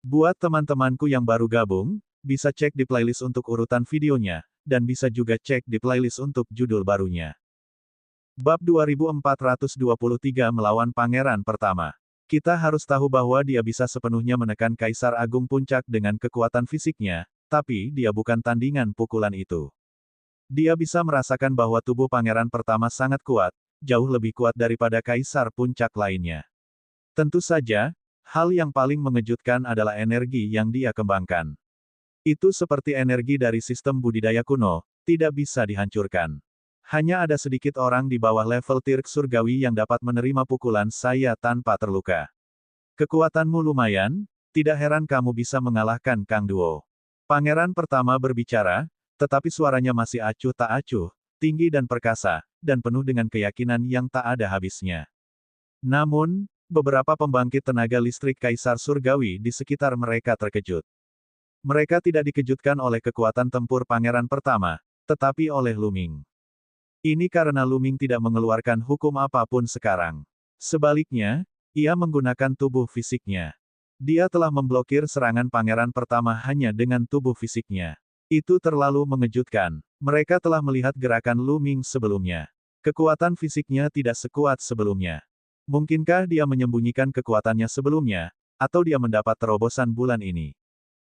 Buat teman-temanku yang baru gabung, bisa cek di playlist untuk urutan videonya, dan bisa juga cek di playlist untuk judul barunya. Bab 2423 melawan Pangeran Pertama. Kita harus tahu bahwa dia bisa sepenuhnya menekan Kaisar Agung Puncak dengan kekuatan fisiknya, tapi dia bukan tandingan pukulan itu. Dia bisa merasakan bahwa tubuh Pangeran Pertama sangat kuat, jauh lebih kuat daripada Kaisar Puncak lainnya. Tentu saja, hal yang paling mengejutkan adalah energi yang dia kembangkan. Itu seperti energi dari sistem budidaya kuno, tidak bisa dihancurkan. Hanya ada sedikit orang di bawah level Tirk Surgawi yang dapat menerima pukulan saya tanpa terluka. Kekuatanmu lumayan, tidak heran kamu bisa mengalahkan Kang Duo. Pangeran Pertama berbicara, tetapi suaranya masih acuh tak acuh, tinggi dan perkasa, dan penuh dengan keyakinan yang tak ada habisnya. Namun, beberapa pembangkit tenaga listrik Kaisar Surgawi di sekitar mereka terkejut. Mereka tidak dikejutkan oleh kekuatan tempur Pangeran Pertama, tetapi oleh Luming. Ini karena Luming tidak mengeluarkan hukum apapun sekarang. Sebaliknya, ia menggunakan tubuh fisiknya. Dia telah memblokir serangan Pangeran Pertama hanya dengan tubuh fisiknya. Itu terlalu mengejutkan. Mereka telah melihat gerakan Luming sebelumnya. Kekuatan fisiknya tidak sekuat sebelumnya. Mungkinkah dia menyembunyikan kekuatannya sebelumnya, atau dia mendapat terobosan bulan ini?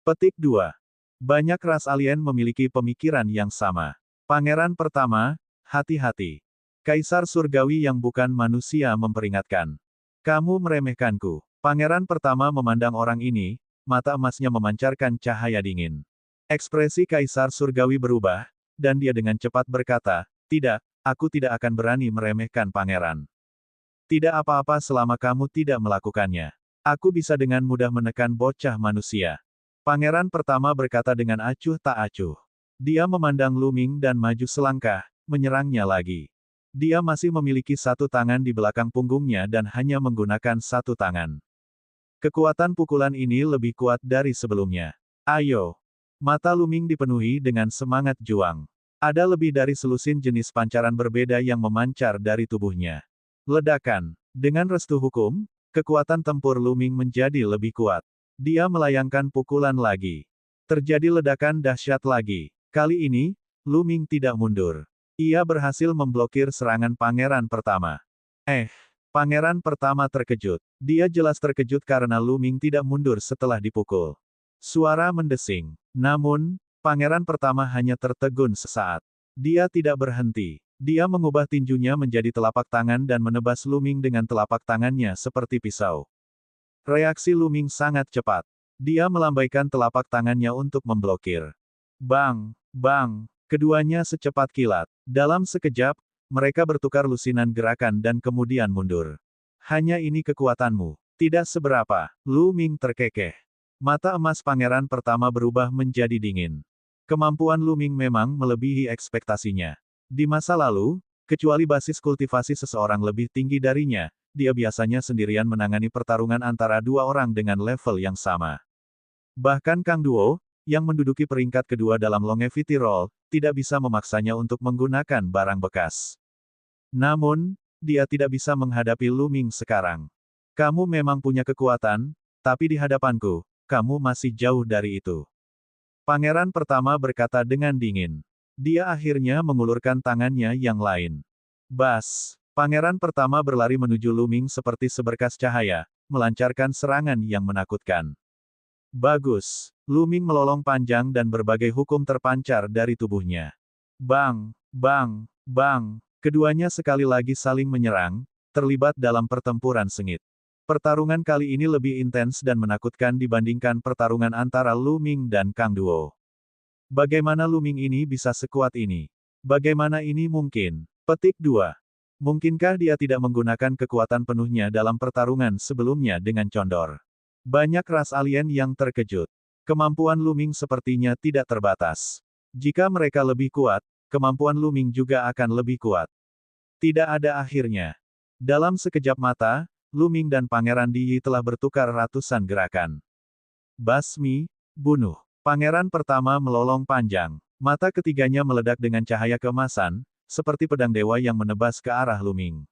Petik 2. Banyak ras alien memiliki pemikiran yang sama. Pangeran Pertama, hati-hati. Kaisar Surgawi yang bukan manusia memperingatkan. Kamu meremehkanku. Pangeran Pertama memandang orang ini, mata emasnya memancarkan cahaya dingin. Ekspresi Kaisar Surgawi berubah, dan dia dengan cepat berkata, "Tidak, aku tidak akan berani meremehkan Pangeran. Tidak apa-apa selama kamu tidak melakukannya. Aku bisa dengan mudah menekan bocah manusia." Pangeran Pertama berkata dengan acuh tak acuh. Dia memandang Luming dan maju selangkah, menyerangnya lagi. Dia masih memiliki satu tangan di belakang punggungnya dan hanya menggunakan satu tangan. Kekuatan pukulan ini lebih kuat dari sebelumnya. Ayo! Mata Luming dipenuhi dengan semangat juang. Ada lebih dari selusin jenis pancaran berbeda yang memancar dari tubuhnya. Ledakan. Dengan restu hukum, kekuatan tempur Luming menjadi lebih kuat. Dia melayangkan pukulan lagi. Terjadi ledakan dahsyat lagi. Kali ini, Luming tidak mundur. Ia berhasil memblokir serangan Pangeran Pertama. Pangeran Pertama terkejut. Dia jelas terkejut karena Luming tidak mundur setelah dipukul. Suara mendesing. Namun, Pangeran Pertama hanya tertegun sesaat. Dia tidak berhenti. Dia mengubah tinjunya menjadi telapak tangan dan menebas Luming dengan telapak tangannya seperti pisau. Reaksi Luming sangat cepat. Dia melambaikan telapak tangannya untuk memblokir. Bang! Bang! Keduanya secepat kilat. Dalam sekejap, mereka bertukar lusinan gerakan dan kemudian mundur. Hanya ini kekuatanmu. Tidak seberapa. Luming terkekeh. Mata emas Pangeran Pertama berubah menjadi dingin. Kemampuan Luming memang melebihi ekspektasinya. Di masa lalu, kecuali basis kultivasi seseorang lebih tinggi darinya, dia biasanya sendirian menangani pertarungan antara dua orang dengan level yang sama. Bahkan Kang Duo, yang menduduki peringkat kedua dalam longevity roll, tidak bisa memaksanya untuk menggunakan barang bekas. Namun, dia tidak bisa menghadapi Luming sekarang. Kamu memang punya kekuatan, tapi di hadapanku, kamu masih jauh dari itu. Pangeran Pertama berkata dengan dingin. Dia akhirnya mengulurkan tangannya yang lain. Bas! Pangeran Pertama berlari menuju Luming seperti seberkas cahaya, melancarkan serangan yang menakutkan. Bagus! Luming melolong panjang dan berbagai hukum terpancar dari tubuhnya. Bang! Bang! Bang! Keduanya sekali lagi saling menyerang, terlibat dalam pertempuran sengit. Pertarungan kali ini lebih intens dan menakutkan dibandingkan pertarungan antara Luming dan Kang Duo. Bagaimana Luming ini bisa sekuat ini? Bagaimana ini mungkin? Petik 2. Mungkinkah dia tidak menggunakan kekuatan penuhnya dalam pertarungan sebelumnya dengan condor? Banyak ras alien yang terkejut. Kemampuan Luming sepertinya tidak terbatas. Jika mereka lebih kuat, kemampuan Luming juga akan lebih kuat. Tidak ada akhirnya. Dalam sekejap mata, Luming dan Pangeran Diyi telah bertukar ratusan gerakan. Basmi, bunuh. Pangeran Pertama melolong panjang. Mata ketiganya meledak dengan cahaya keemasan, seperti pedang dewa yang menebas ke arah Luming.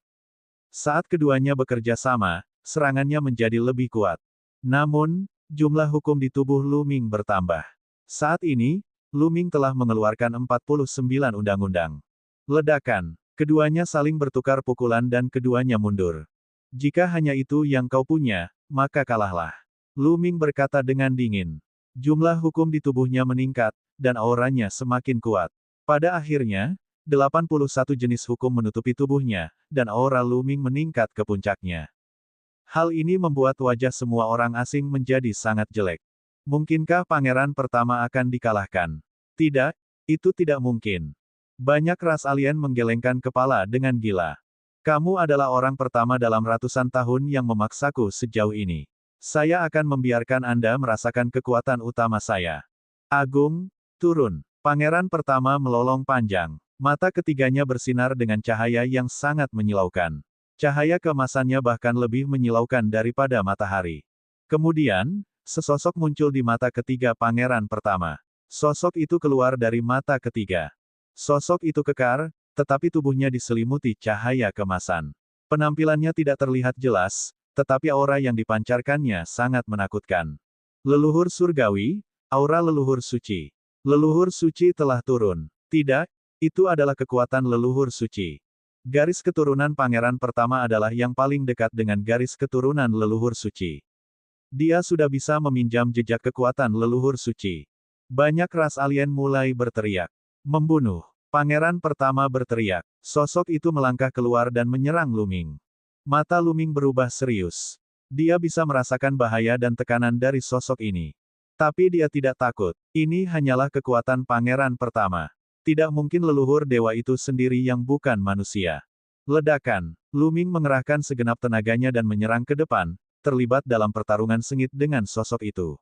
Saat keduanya bekerja sama, serangannya menjadi lebih kuat. Namun, jumlah hukum di tubuh Lu Ming bertambah. Saat ini, Lu Ming telah mengeluarkan 49 undang-undang. Ledakan. Keduanya saling bertukar pukulan dan keduanya mundur. Jika hanya itu yang kau punya, maka kalahlah. Lu Ming berkata dengan dingin. Jumlah hukum di tubuhnya meningkat, dan auranya semakin kuat. Pada akhirnya, 81 jenis hukum menutupi tubuhnya, dan aura Lu Ming meningkat ke puncaknya. Hal ini membuat wajah semua orang asing menjadi sangat jelek. Mungkinkah pangeran pertama akan dikalahkan? Tidak, itu tidak mungkin. Banyak ras alien menggelengkan kepala dengan gila. Kamu adalah orang pertama dalam ratusan tahun yang memaksaku sejauh ini. Saya akan membiarkan Anda merasakan kekuatan utama saya. Agung, turun. Pangeran pertama melolong panjang. Mata ketiganya bersinar dengan cahaya yang sangat menyilaukan. Cahaya keemasannya bahkan lebih menyilaukan daripada matahari. Kemudian, sesosok muncul di mata ketiga pangeran pertama. Sosok itu keluar dari mata ketiga. Sosok itu kekar, tetapi tubuhnya diselimuti cahaya kemasan. Penampilannya tidak terlihat jelas, tetapi aura yang dipancarkannya sangat menakutkan. Leluhur surgawi, aura leluhur suci. Leluhur suci telah turun. Tidak, itu adalah kekuatan leluhur suci. Garis keturunan pangeran pertama adalah yang paling dekat dengan garis keturunan leluhur suci. Dia sudah bisa meminjam jejak kekuatan leluhur suci. Banyak ras alien mulai berteriak. Membunuh. Pangeran pertama berteriak. Sosok itu melangkah keluar dan menyerang Lu Ming. Mata Lu Ming berubah serius. Dia bisa merasakan bahaya dan tekanan dari sosok ini. Tapi dia tidak takut. Ini hanyalah kekuatan pangeran pertama. Tidak mungkin leluhur dewa itu sendiri yang bukan manusia. Ledakan. Lu Ming mengerahkan segenap tenaganya dan menyerang ke depan, terlibat dalam pertarungan sengit dengan sosok itu.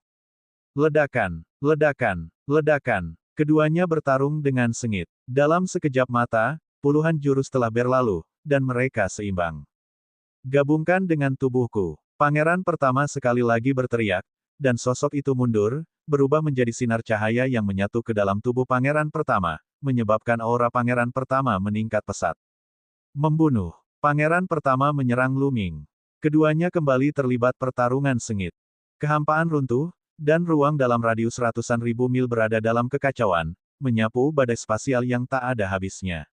Ledakan. Ledakan. Ledakan. Keduanya bertarung dengan sengit. Dalam sekejap mata, puluhan jurus telah berlalu, dan mereka seimbang. Gabungkan dengan tubuhku. Pangeran pertama sekali lagi berteriak, dan sosok itu mundur, berubah menjadi sinar cahaya yang menyatu ke dalam tubuh pangeran pertama, menyebabkan aura pangeran pertama meningkat pesat. Membunuh. Pangeran pertama menyerang Lu Ming. Keduanya kembali terlibat pertarungan sengit. Kehampaan runtuh, dan ruang dalam radius ratusan ribu mil berada dalam kekacauan, menyapu badai spasial yang tak ada habisnya.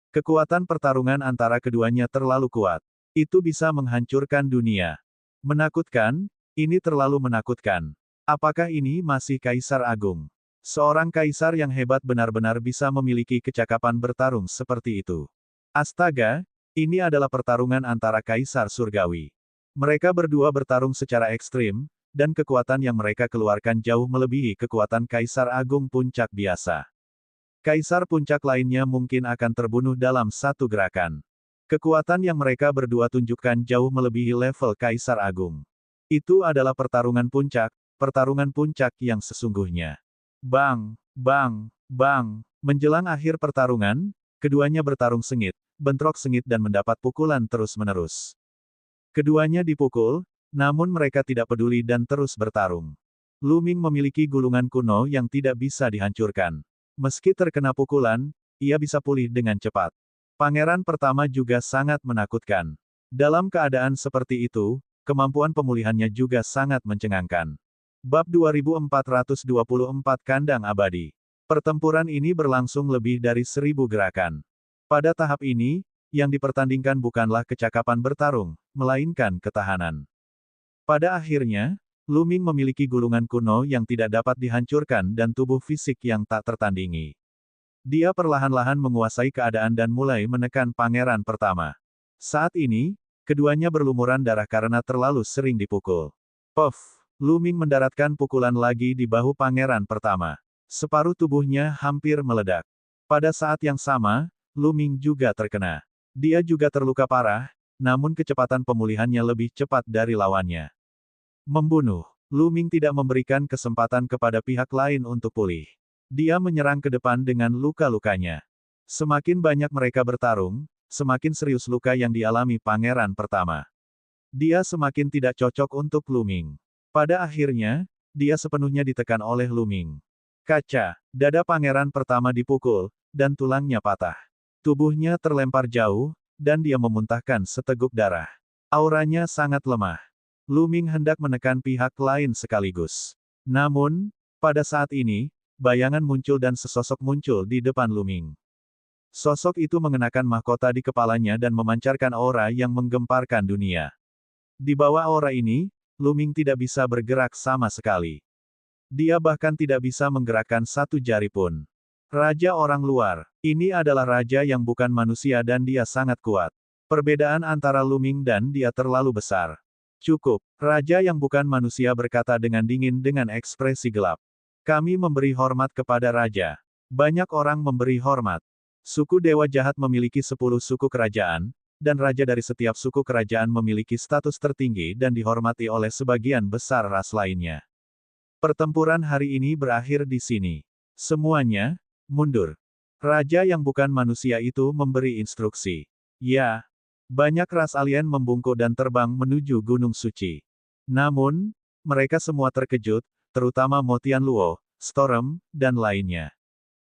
Kekuatan pertarungan antara keduanya terlalu kuat. Itu bisa menghancurkan dunia. Menakutkan, ini terlalu menakutkan. Apakah ini masih Kaisar Agung? Seorang kaisar yang hebat benar-benar bisa memiliki kecakapan bertarung seperti itu. Astaga, ini adalah pertarungan antara kaisar surgawi. Mereka berdua bertarung secara ekstrim, dan kekuatan yang mereka keluarkan jauh melebihi kekuatan Kaisar Agung Puncak biasa. Kaisar Puncak lainnya mungkin akan terbunuh dalam satu gerakan. Kekuatan yang mereka berdua tunjukkan jauh melebihi level Kaisar Agung. Itu adalah pertarungan puncak yang sesungguhnya. Bang, bang, bang. Menjelang akhir pertarungan, keduanya bertarung sengit, bentrok sengit dan mendapat pukulan terus-menerus. Keduanya dipukul, namun mereka tidak peduli dan terus bertarung. Lu Ming memiliki gulungan kuno yang tidak bisa dihancurkan. Meski terkena pukulan, ia bisa pulih dengan cepat. Pangeran pertama juga sangat menakutkan. Dalam keadaan seperti itu, kemampuan pemulihannya juga sangat mencengangkan. Bab 2424 Kandang Abadi. Pertempuran ini berlangsung lebih dari 1000 gerakan. Pada tahap ini, yang dipertandingkan bukanlah kecakapan bertarung, melainkan ketahanan. Pada akhirnya, Lu Ming memiliki gulungan kuno yang tidak dapat dihancurkan dan tubuh fisik yang tak tertandingi. Dia perlahan-lahan menguasai keadaan dan mulai menekan pangeran pertama. Saat ini, keduanya berlumuran darah karena terlalu sering dipukul. Puff! Lu Ming mendaratkan pukulan lagi di bahu pangeran pertama. Separuh tubuhnya hampir meledak. Pada saat yang sama, Lu Ming juga terkena. Dia juga terluka parah, namun kecepatan pemulihannya lebih cepat dari lawannya. Membunuh. Lu Ming tidak memberikan kesempatan kepada pihak lain untuk pulih. Dia menyerang ke depan dengan luka-lukanya. Semakin banyak mereka bertarung, semakin serius luka yang dialami pangeran pertama. Dia semakin tidak cocok untuk Lu Ming. Pada akhirnya, dia sepenuhnya ditekan oleh Lu Ming. Kaca. Dada pangeran pertama dipukul, dan tulangnya patah. Tubuhnya terlempar jauh, dan dia memuntahkan seteguk darah. Auranya sangat lemah. Lu Ming hendak menekan pihak lain sekaligus. Namun, pada saat ini, bayangan muncul dan sesosok muncul di depan Lu Ming. Sosok itu mengenakan mahkota di kepalanya dan memancarkan aura yang menggemparkan dunia. Di bawah aura ini, Lu Ming tidak bisa bergerak sama sekali. Dia bahkan tidak bisa menggerakkan satu jari pun. Raja orang luar. Ini adalah raja yang bukan manusia dan dia sangat kuat. Perbedaan antara Lu Ming dan dia terlalu besar. Cukup. Raja yang bukan manusia berkata dengan dingin dengan ekspresi gelap. Kami memberi hormat kepada raja. Banyak orang memberi hormat. Suku Dewa Jahat memiliki 10 suku kerajaan, dan raja dari setiap suku kerajaan memiliki status tertinggi dan dihormati oleh sebagian besar ras lainnya. Pertempuran hari ini berakhir di sini. Semuanya, mundur. Raja yang bukan manusia itu memberi instruksi. Ya. Banyak ras alien membungkuk dan terbang menuju Gunung Suci. Namun, mereka semua terkejut, terutama Mo Tianluo, Storm, dan lainnya.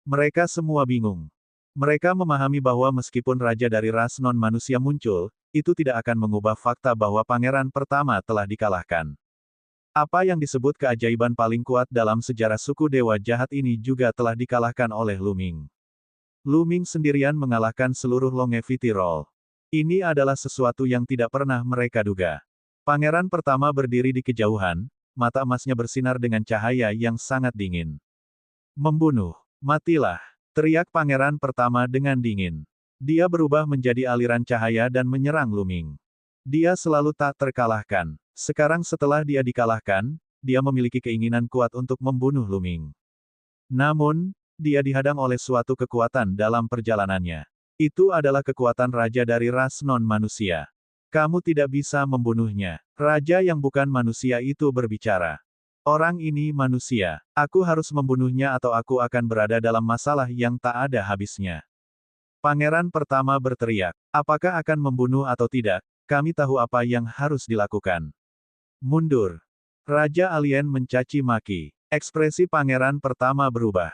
Mereka semua bingung. Mereka memahami bahwa meskipun raja dari ras non-manusia muncul, itu tidak akan mengubah fakta bahwa pangeran pertama telah dikalahkan. Apa yang disebut keajaiban paling kuat dalam sejarah suku Dewa Jahat ini juga telah dikalahkan oleh Lu Ming. Lu Ming sendirian mengalahkan seluruh Longevity Roll. Ini adalah sesuatu yang tidak pernah mereka duga. Pangeran pertama berdiri di kejauhan, mata emasnya bersinar dengan cahaya yang sangat dingin. Membunuh. Matilah. Teriak pangeran pertama dengan dingin. Dia berubah menjadi aliran cahaya dan menyerang Lu Ming. Dia selalu tak terkalahkan. Sekarang setelah dia dikalahkan, dia memiliki keinginan kuat untuk membunuh Lu Ming. Namun, dia dihadang oleh suatu kekuatan dalam perjalanannya. Itu adalah kekuatan raja dari ras non-manusia. Kamu tidak bisa membunuhnya. Raja yang bukan manusia itu berbicara. Orang ini manusia. Aku harus membunuhnya atau aku akan berada dalam masalah yang tak ada habisnya. Pangeran pertama berteriak. Apakah akan membunuh atau tidak? Kami tahu apa yang harus dilakukan. Mundur. Raja alien mencaci maki. Ekspresi pangeran pertama berubah.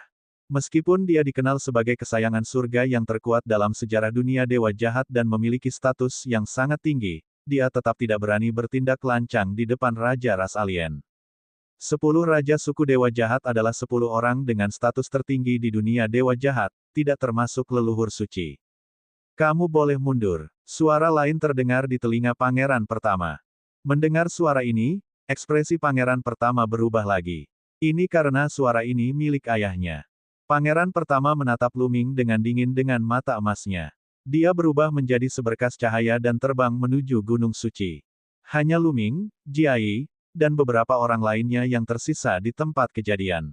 Meskipun dia dikenal sebagai kesayangan surga yang terkuat dalam sejarah dunia Dewa Jahat dan memiliki status yang sangat tinggi, dia tetap tidak berani bertindak lancang di depan Raja ras alien. 10 Raja suku Dewa Jahat adalah 10 orang dengan status tertinggi di dunia Dewa Jahat, tidak termasuk leluhur suci. Kamu boleh mundur. Suara lain terdengar di telinga pangeran pertama. Mendengar suara ini, ekspresi pangeran pertama berubah lagi. Ini karena suara ini milik ayahnya. Pangeran pertama menatap Lu Ming dengan dingin dengan mata emasnya. Dia berubah menjadi seberkas cahaya dan terbang menuju Gunung Suci. Hanya Lu Ming, Jiai, dan beberapa orang lainnya yang tersisa di tempat kejadian.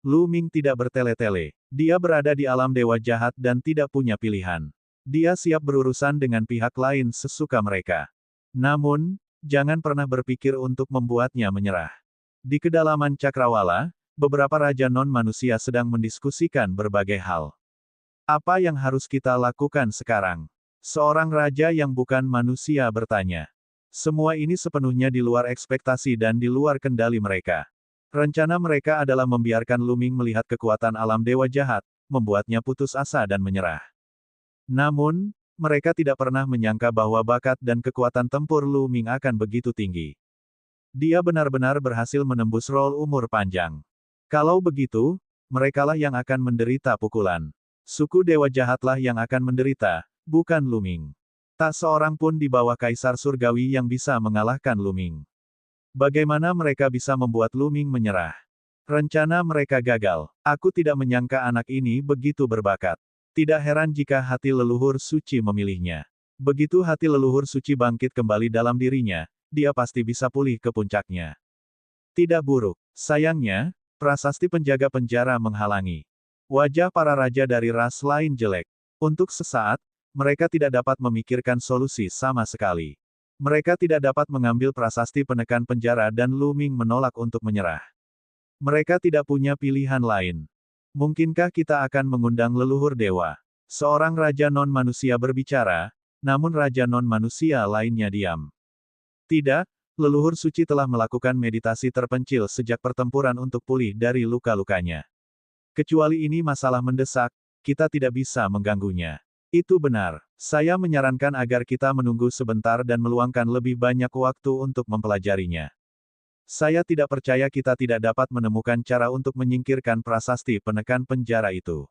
Lu Ming tidak bertele-tele. Dia berada di alam Dewa Jahat dan tidak punya pilihan. Dia siap berurusan dengan pihak lain sesuka mereka. Namun, jangan pernah berpikir untuk membuatnya menyerah. Di kedalaman Cakrawala, beberapa raja non-manusia sedang mendiskusikan berbagai hal. Apa yang harus kita lakukan sekarang? Seorang raja yang bukan manusia bertanya. Semua ini sepenuhnya di luar ekspektasi dan di luar kendali mereka. Rencana mereka adalah membiarkan Lu Ming melihat kekuatan alam Dewa Jahat, membuatnya putus asa dan menyerah. Namun, mereka tidak pernah menyangka bahwa bakat dan kekuatan tempur Lu Ming akan begitu tinggi. Dia benar-benar berhasil menembus rol umur panjang. Kalau begitu, merekalah yang akan menderita pukulan. Suku Dewa Jahatlah yang akan menderita, bukan Lu Ming. Tak seorang pun di bawah Kaisar Surgawi yang bisa mengalahkan Lu Ming. Bagaimana mereka bisa membuat Lu Ming menyerah? Rencana mereka gagal. Aku tidak menyangka anak ini begitu berbakat. Tidak heran jika hati leluhur suci memilihnya. Begitu hati leluhur suci bangkit kembali dalam dirinya, dia pasti bisa pulih ke puncaknya. Tidak buruk. Sayangnya, prasasti penjaga penjara menghalangi. Wajah para raja dari ras lain jelek. Untuk sesaat, mereka tidak dapat memikirkan solusi sama sekali. Mereka tidak dapat mengambil prasasti penekan penjara dan Lu Ming menolak untuk menyerah. Mereka tidak punya pilihan lain. Mungkinkah kita akan mengundang leluhur dewa? Seorang raja non-manusia berbicara, namun raja non-manusia lainnya diam. Tidak, leluhur suci telah melakukan meditasi terpencil sejak pertempuran untuk pulih dari luka-lukanya. Kecuali ini masalah mendesak, kita tidak bisa mengganggunya. Itu benar. Saya menyarankan agar kita menunggu sebentar dan meluangkan lebih banyak waktu untuk mempelajarinya. Saya tidak percaya kita tidak dapat menemukan cara untuk menyingkirkan prasasti penekan penjara itu.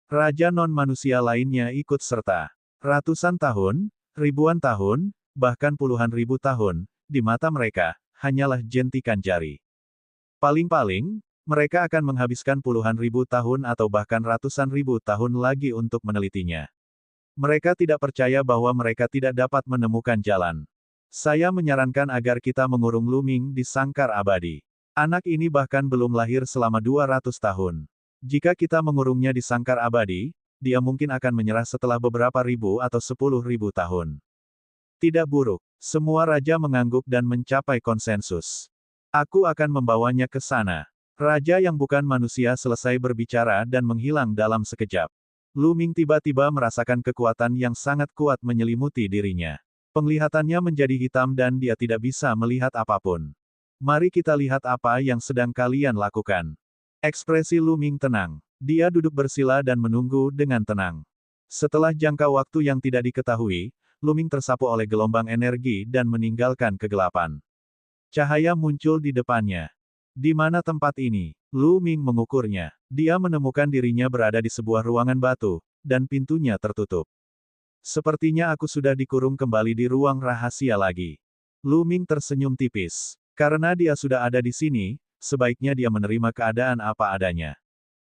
Raja non-manusia lainnya ikut serta. Ratusan tahun, ribuan tahun, bahkan puluhan ribu tahun, di mata mereka, hanyalah jentikan jari. Paling-paling, mereka akan menghabiskan puluhan ribu tahun atau bahkan ratusan ribu tahun lagi untuk menelitinya. Mereka tidak percaya bahwa mereka tidak dapat menemukan jalan. Saya menyarankan agar kita mengurung Luming di sangkar abadi. Anak ini bahkan belum lahir selama 200 tahun. Jika kita mengurungnya di sangkar abadi, dia mungkin akan menyerah setelah beberapa ribu atau 10.000 tahun. Tidak buruk. Semua raja mengangguk dan mencapai konsensus. Aku akan membawanya ke sana. Raja yang bukan manusia selesai berbicara dan menghilang dalam sekejap. Luming tiba-tiba merasakan kekuatan yang sangat kuat menyelimuti dirinya. Penglihatannya menjadi hitam dan dia tidak bisa melihat apapun. Mari kita lihat apa yang sedang kalian lakukan. Ekspresi Luming tenang. Dia duduk bersila dan menunggu dengan tenang. Setelah jangka waktu yang tidak diketahui, Luming tersapu oleh gelombang energi dan meninggalkan kegelapan. Cahaya muncul di depannya. Di mana tempat ini? Luming mengukurnya. Dia menemukan dirinya berada di sebuah ruangan batu, dan pintunya tertutup. Sepertinya aku sudah dikurung kembali di ruang rahasia lagi. Luming tersenyum tipis. Karena dia sudah ada di sini, sebaiknya dia menerima keadaan apa adanya.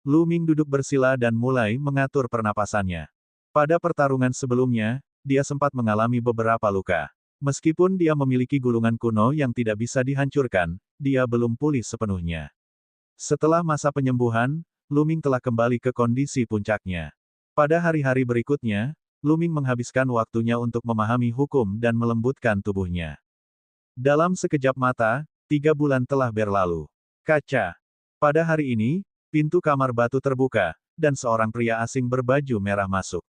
Luming duduk bersila dan mulai mengatur pernapasannya. Pada pertarungan sebelumnya, dia sempat mengalami beberapa luka. Meskipun dia memiliki gulungan kuno yang tidak bisa dihancurkan, dia belum pulih sepenuhnya. Setelah masa penyembuhan, Luming telah kembali ke kondisi puncaknya. Pada hari-hari berikutnya, Luming menghabiskan waktunya untuk memahami hukum dan melembutkan tubuhnya. Dalam sekejap mata, 3 bulan telah berlalu. Kaca. Pada hari ini, pintu kamar batu terbuka, dan seorang pria asing berbaju merah masuk.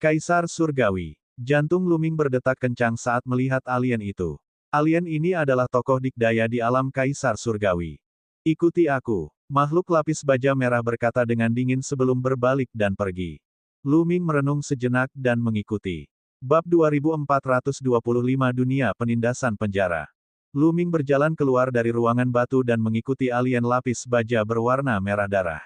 Kaisar Surgawi. Jantung Luming berdetak kencang saat melihat alien itu. Alien ini adalah tokoh dikdaya di alam Kaisar Surgawi. Ikuti aku. Makhluk lapis baja merah berkata dengan dingin sebelum berbalik dan pergi. Luming merenung sejenak dan mengikuti. Bab 2425 Dunia Penindasan Penjara. Luming berjalan keluar dari ruangan batu dan mengikuti alien lapis baja berwarna merah darah.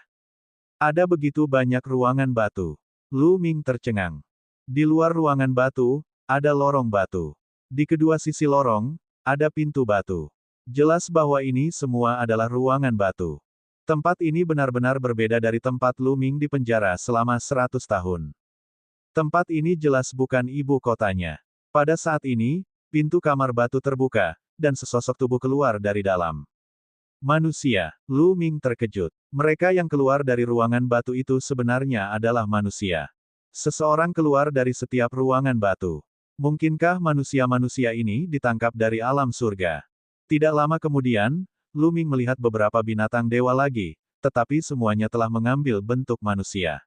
Ada begitu banyak ruangan batu. Luming tercengang. Di luar ruangan batu, ada lorong batu. Di kedua sisi lorong, ada pintu batu. Jelas bahwa ini semua adalah ruangan batu. Tempat ini benar-benar berbeda dari tempat Luming di penjara selama 100 tahun. Tempat ini jelas bukan ibu kotanya. Pada saat ini, pintu kamar batu terbuka, dan sesosok tubuh keluar dari dalam. Manusia. Luming terkejut. Mereka yang keluar dari ruangan batu itu sebenarnya adalah manusia. Seseorang keluar dari setiap ruangan batu. Mungkinkah manusia-manusia ini ditangkap dari alam surga? Tidak lama kemudian, Luming melihat beberapa binatang dewa lagi, tetapi semuanya telah mengambil bentuk manusia.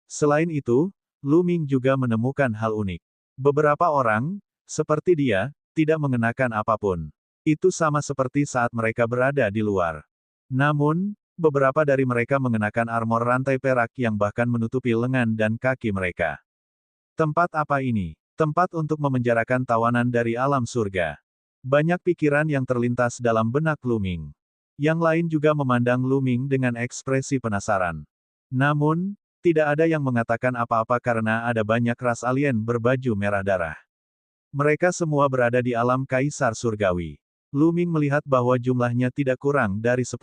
Selain itu, Luming juga menemukan hal unik. Beberapa orang, seperti dia, tidak mengenakan apapun. Itu sama seperti saat mereka berada di luar. Namun, beberapa dari mereka mengenakan armor rantai perak yang bahkan menutupi lengan dan kaki mereka. Tempat apa ini? Tempat untuk memenjarakan tawanan dari alam surga. Banyak pikiran yang terlintas dalam benak Luming. Yang lain juga memandang Luming dengan ekspresi penasaran. Namun, tidak ada yang mengatakan apa-apa karena ada banyak ras alien berbaju merah darah. Mereka semua berada di alam Kaisar Surgawi. Luming melihat bahwa jumlahnya tidak kurang dari 10.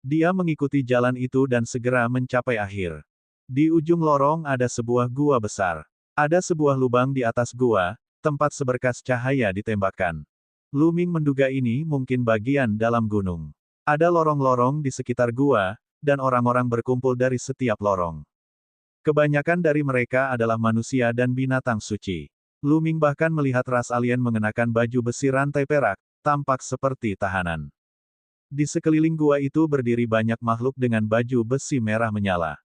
Dia mengikuti jalan itu dan segera mencapai akhir. Di ujung lorong ada sebuah gua besar. Ada sebuah lubang di atas gua, tempat seberkas cahaya ditembakkan. Luming menduga ini mungkin bagian dalam gunung. Ada lorong-lorong di sekitar gua, dan orang-orang berkumpul dari setiap lorong. Kebanyakan dari mereka adalah manusia dan binatang suci. Luming bahkan melihat ras alien mengenakan baju besi rantai perak, tampak seperti tahanan. Di sekeliling gua itu berdiri banyak makhluk dengan baju besi merah menyala.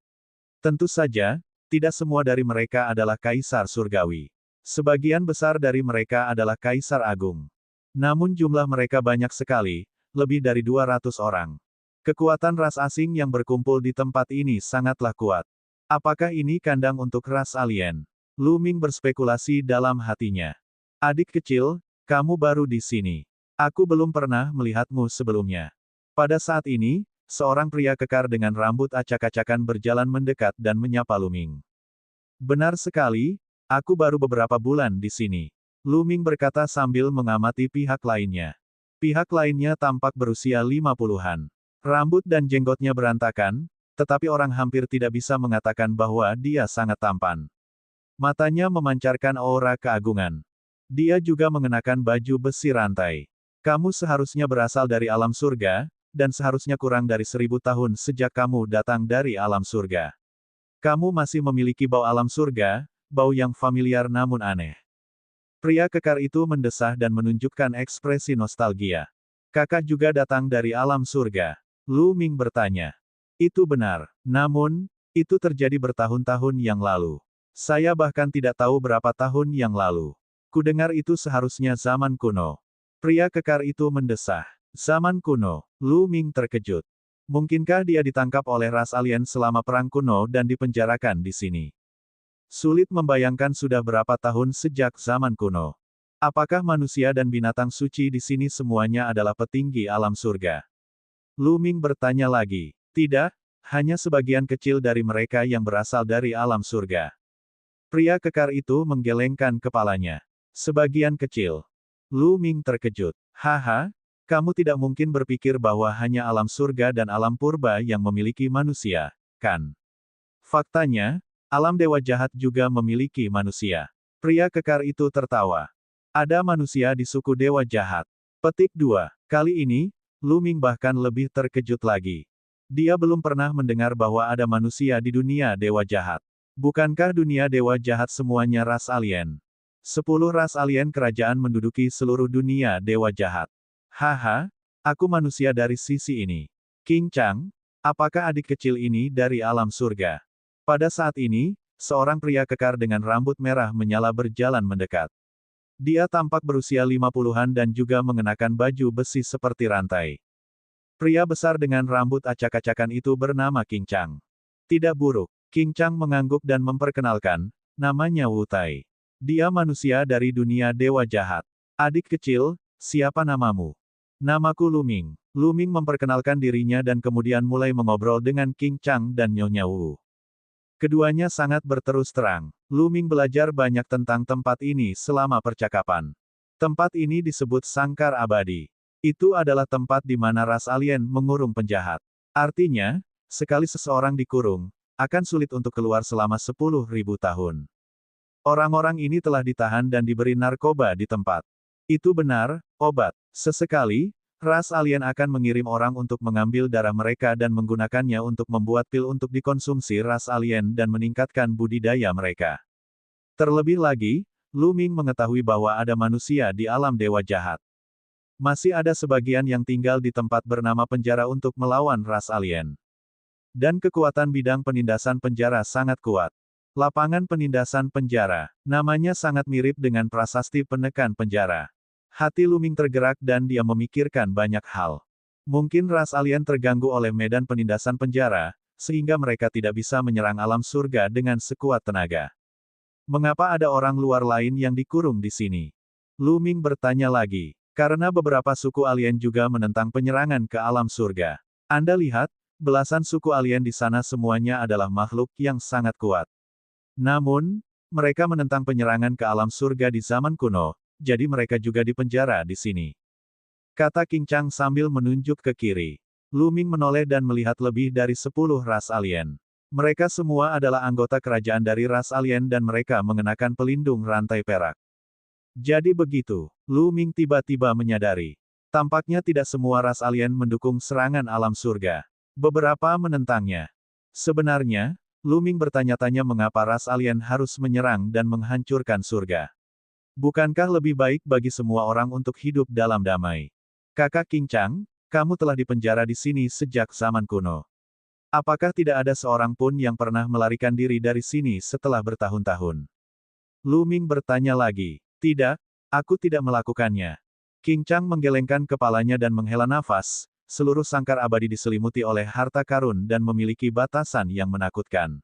Tentu saja, tidak semua dari mereka adalah Kaisar Surgawi. Sebagian besar dari mereka adalah Kaisar Agung. Namun jumlah mereka banyak sekali, lebih dari 200 orang. Kekuatan ras asing yang berkumpul di tempat ini sangatlah kuat. Apakah ini kandang untuk ras alien? Lu Ming berspekulasi dalam hatinya. Adik kecil, kamu baru di sini. Aku belum pernah melihatmu sebelumnya. Pada saat ini, seorang pria kekar dengan rambut acak-acakan berjalan mendekat dan menyapa Lu Ming. Benar sekali, aku baru beberapa bulan di sini. Lu Ming berkata sambil mengamati pihak lainnya. Pihak lainnya tampak berusia 50-an. Rambut dan jenggotnya berantakan, tetapi orang hampir tidak bisa mengatakan bahwa dia sangat tampan. Matanya memancarkan aura keagungan. Dia juga mengenakan baju besi rantai. Kamu seharusnya berasal dari alam surga, dan seharusnya kurang dari 1000 tahun sejak kamu datang dari alam surga. Kamu masih memiliki bau alam surga, bau yang familiar namun aneh. Pria kekar itu mendesah dan menunjukkan ekspresi nostalgia. Kakak juga datang dari alam surga. Lu Ming bertanya. Itu benar, namun, itu terjadi bertahun-tahun yang lalu. Saya bahkan tidak tahu berapa tahun yang lalu. Kudengar itu seharusnya zaman kuno. Pria kekar itu mendesah. Zaman kuno. Lu Ming terkejut. Mungkinkah dia ditangkap oleh ras alien selama perang kuno dan dipenjarakan di sini? Sulit membayangkan sudah berapa tahun sejak zaman kuno. Apakah manusia dan binatang suci di sini semuanya adalah petinggi alam surga? Lu Ming bertanya lagi. Tidak, hanya sebagian kecil dari mereka yang berasal dari alam surga. Pria kekar itu menggelengkan kepalanya. Sebagian kecil. Lu Ming terkejut. Haha, kamu tidak mungkin berpikir bahwa hanya alam surga dan alam purba yang memiliki manusia, kan? Faktanya, alam dewa jahat juga memiliki manusia. Pria kekar itu tertawa. Ada manusia di suku dewa jahat. Petik 2. Kali ini, Lu Ming bahkan lebih terkejut lagi. Dia belum pernah mendengar bahwa ada manusia di dunia dewa jahat. Bukankah dunia dewa jahat semuanya ras alien? 10 ras alien kerajaan menduduki seluruh dunia dewa jahat. Haha, aku manusia dari sisi ini. King Chang, apakah adik kecil ini dari alam surga? Pada saat ini, seorang pria kekar dengan rambut merah menyala berjalan mendekat. Dia tampak berusia 50-an dan juga mengenakan baju besi seperti rantai. Pria besar dengan rambut acak-acakan itu bernama King Chang. Tidak buruk. King Chang mengangguk dan memperkenalkan, namanya Wu Tai. Dia manusia dari dunia dewa jahat. Adik kecil, siapa namamu? Namaku Lu Ming. Lu Ming memperkenalkan dirinya dan kemudian mulai mengobrol dengan King Chang dan Nyonya Wu. Keduanya sangat berterus terang. Lu Ming belajar banyak tentang tempat ini selama percakapan. Tempat ini disebut Sangkar Abadi. Itu adalah tempat di mana ras alien mengurung penjahat. Artinya, sekali seseorang dikurung, akan sulit untuk keluar selama 10.000 tahun. Orang-orang ini telah ditahan dan diberi narkoba di tempat. Itu benar, obat. Sesekali, ras alien akan mengirim orang untuk mengambil darah mereka dan menggunakannya untuk membuat pil untuk dikonsumsi ras alien dan meningkatkan budidaya mereka. Terlebih lagi, Lu Ming mengetahui bahwa ada manusia di alam dewa jahat. Masih ada sebagian yang tinggal di tempat bernama penjara untuk melawan ras alien. Dan kekuatan bidang penindasan penjara sangat kuat. Lapangan penindasan penjara. Namanya sangat mirip dengan prasasti penekan penjara. Hati Lu Ming tergerak dan dia memikirkan banyak hal. Mungkin ras alien terganggu oleh medan penindasan penjara, sehingga mereka tidak bisa menyerang alam surga dengan sekuat tenaga. Mengapa ada orang luar lain yang dikurung di sini? Lu Ming bertanya lagi. Karena beberapa suku alien juga menentang penyerangan ke alam surga. Anda lihat, belasan suku alien di sana semuanya adalah makhluk yang sangat kuat. Namun, mereka menentang penyerangan ke alam surga di zaman kuno, jadi mereka juga dipenjara di sini. Kata King Chang sambil menunjuk ke kiri. Lu Ming menoleh dan melihat lebih dari 10 ras alien. Mereka semua adalah anggota kerajaan dari ras alien dan mereka mengenakan pelindung rantai perak. Jadi begitu, Lu Ming tiba-tiba menyadari. Tampaknya tidak semua ras alien mendukung serangan alam surga. Beberapa menentangnya. Sebenarnya, Lu Ming bertanya-tanya mengapa ras alien harus menyerang dan menghancurkan surga. Bukankah lebih baik bagi semua orang untuk hidup dalam damai? Kakak King Chang, kamu telah dipenjara di sini sejak zaman kuno. Apakah tidak ada seorang pun yang pernah melarikan diri dari sini setelah bertahun-tahun? Lu Ming bertanya lagi. Tidak, aku tidak melakukannya. King Chang menggelengkan kepalanya dan menghela nafas. Seluruh sangkar abadi diselimuti oleh harta karun dan memiliki batasan yang menakutkan.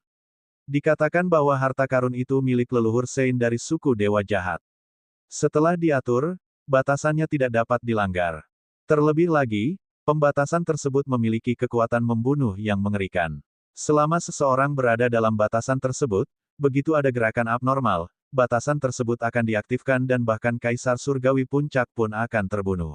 Dikatakan bahwa harta karun itu milik leluhur Sein dari suku Dewa Jahat. Setelah diatur, batasannya tidak dapat dilanggar. Terlebih lagi, pembatasan tersebut memiliki kekuatan membunuh yang mengerikan. Selama seseorang berada dalam batasan tersebut, begitu ada gerakan abnormal, batasan tersebut akan diaktifkan dan bahkan Kaisar Surgawi Puncak pun akan terbunuh.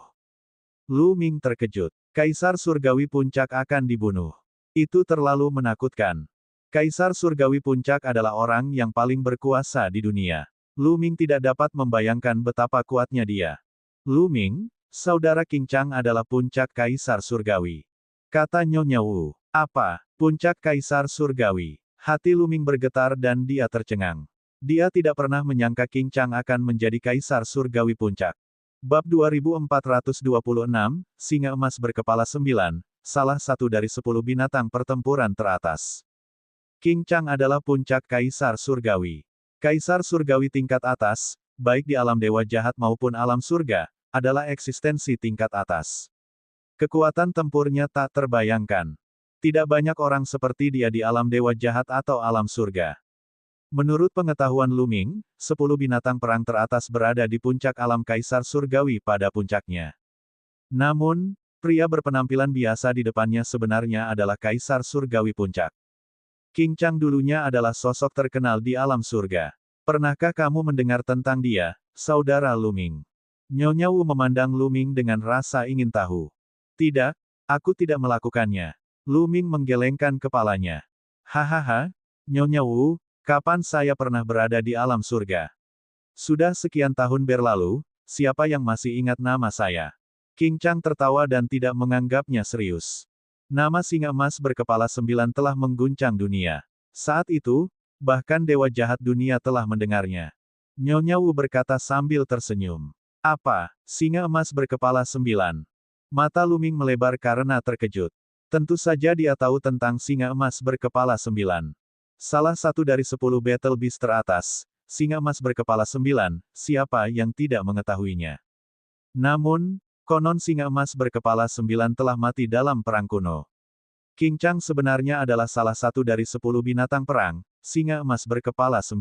Lu Ming terkejut. Kaisar Surgawi Puncak akan dibunuh. Itu terlalu menakutkan. Kaisar Surgawi Puncak adalah orang yang paling berkuasa di dunia. Lu Ming tidak dapat membayangkan betapa kuatnya dia. Lu Ming, saudara Qing Chang adalah puncak Kaisar Surgawi. Kata Nyonya Wu. Apa? Puncak Kaisar Surgawi. Hati Lu Ming bergetar dan dia tercengang. Dia tidak pernah menyangka Qing Chang akan menjadi Kaisar Surgawi Puncak. Bab 2426, Singa Emas Berkepala 9, salah satu dari 10 binatang pertempuran teratas. Qing Chang adalah puncak Kaisar Surgawi. Kaisar Surgawi tingkat atas, baik di alam dewa jahat maupun alam surga, adalah eksistensi tingkat atas. Kekuatan tempurnya tak terbayangkan. Tidak banyak orang seperti dia di alam dewa jahat atau alam surga. Menurut pengetahuan Lu Ming, 10 binatang perang teratas berada di puncak alam Kaisar Surgawi pada puncaknya. Namun, pria berpenampilan biasa di depannya sebenarnya adalah Kaisar Surgawi Puncak. Qing Chang dulunya adalah sosok terkenal di alam surga. Pernahkah kamu mendengar tentang dia, saudara Lu Ming? Nyonya Wu memandang Lu Ming dengan rasa ingin tahu. Tidak, aku tidak melakukannya. Lu Ming menggelengkan kepalanya. Hahaha, Nyonya Wu, kapan saya pernah berada di alam surga? Sudah sekian tahun berlalu, siapa yang masih ingat nama saya? Qing Chang tertawa dan tidak menganggapnya serius. Nama Singa Emas Berkepala 9 telah mengguncang dunia. Saat itu, bahkan Dewa Jahat dunia telah mendengarnya. Nyonya Wu berkata sambil tersenyum. Apa? Singa Emas Berkepala 9? Mata Lu Ming melebar karena terkejut. Tentu saja dia tahu tentang Singa Emas Berkepala 9. Salah satu dari 10 Battle Beast teratas, Singa Emas Berkepala 9, siapa yang tidak mengetahuinya. Namun, konon Singa Emas Berkepala 9 telah mati dalam perang kuno. Qing Chang sebenarnya adalah salah satu dari 10 binatang perang, Singa Emas Berkepala 9.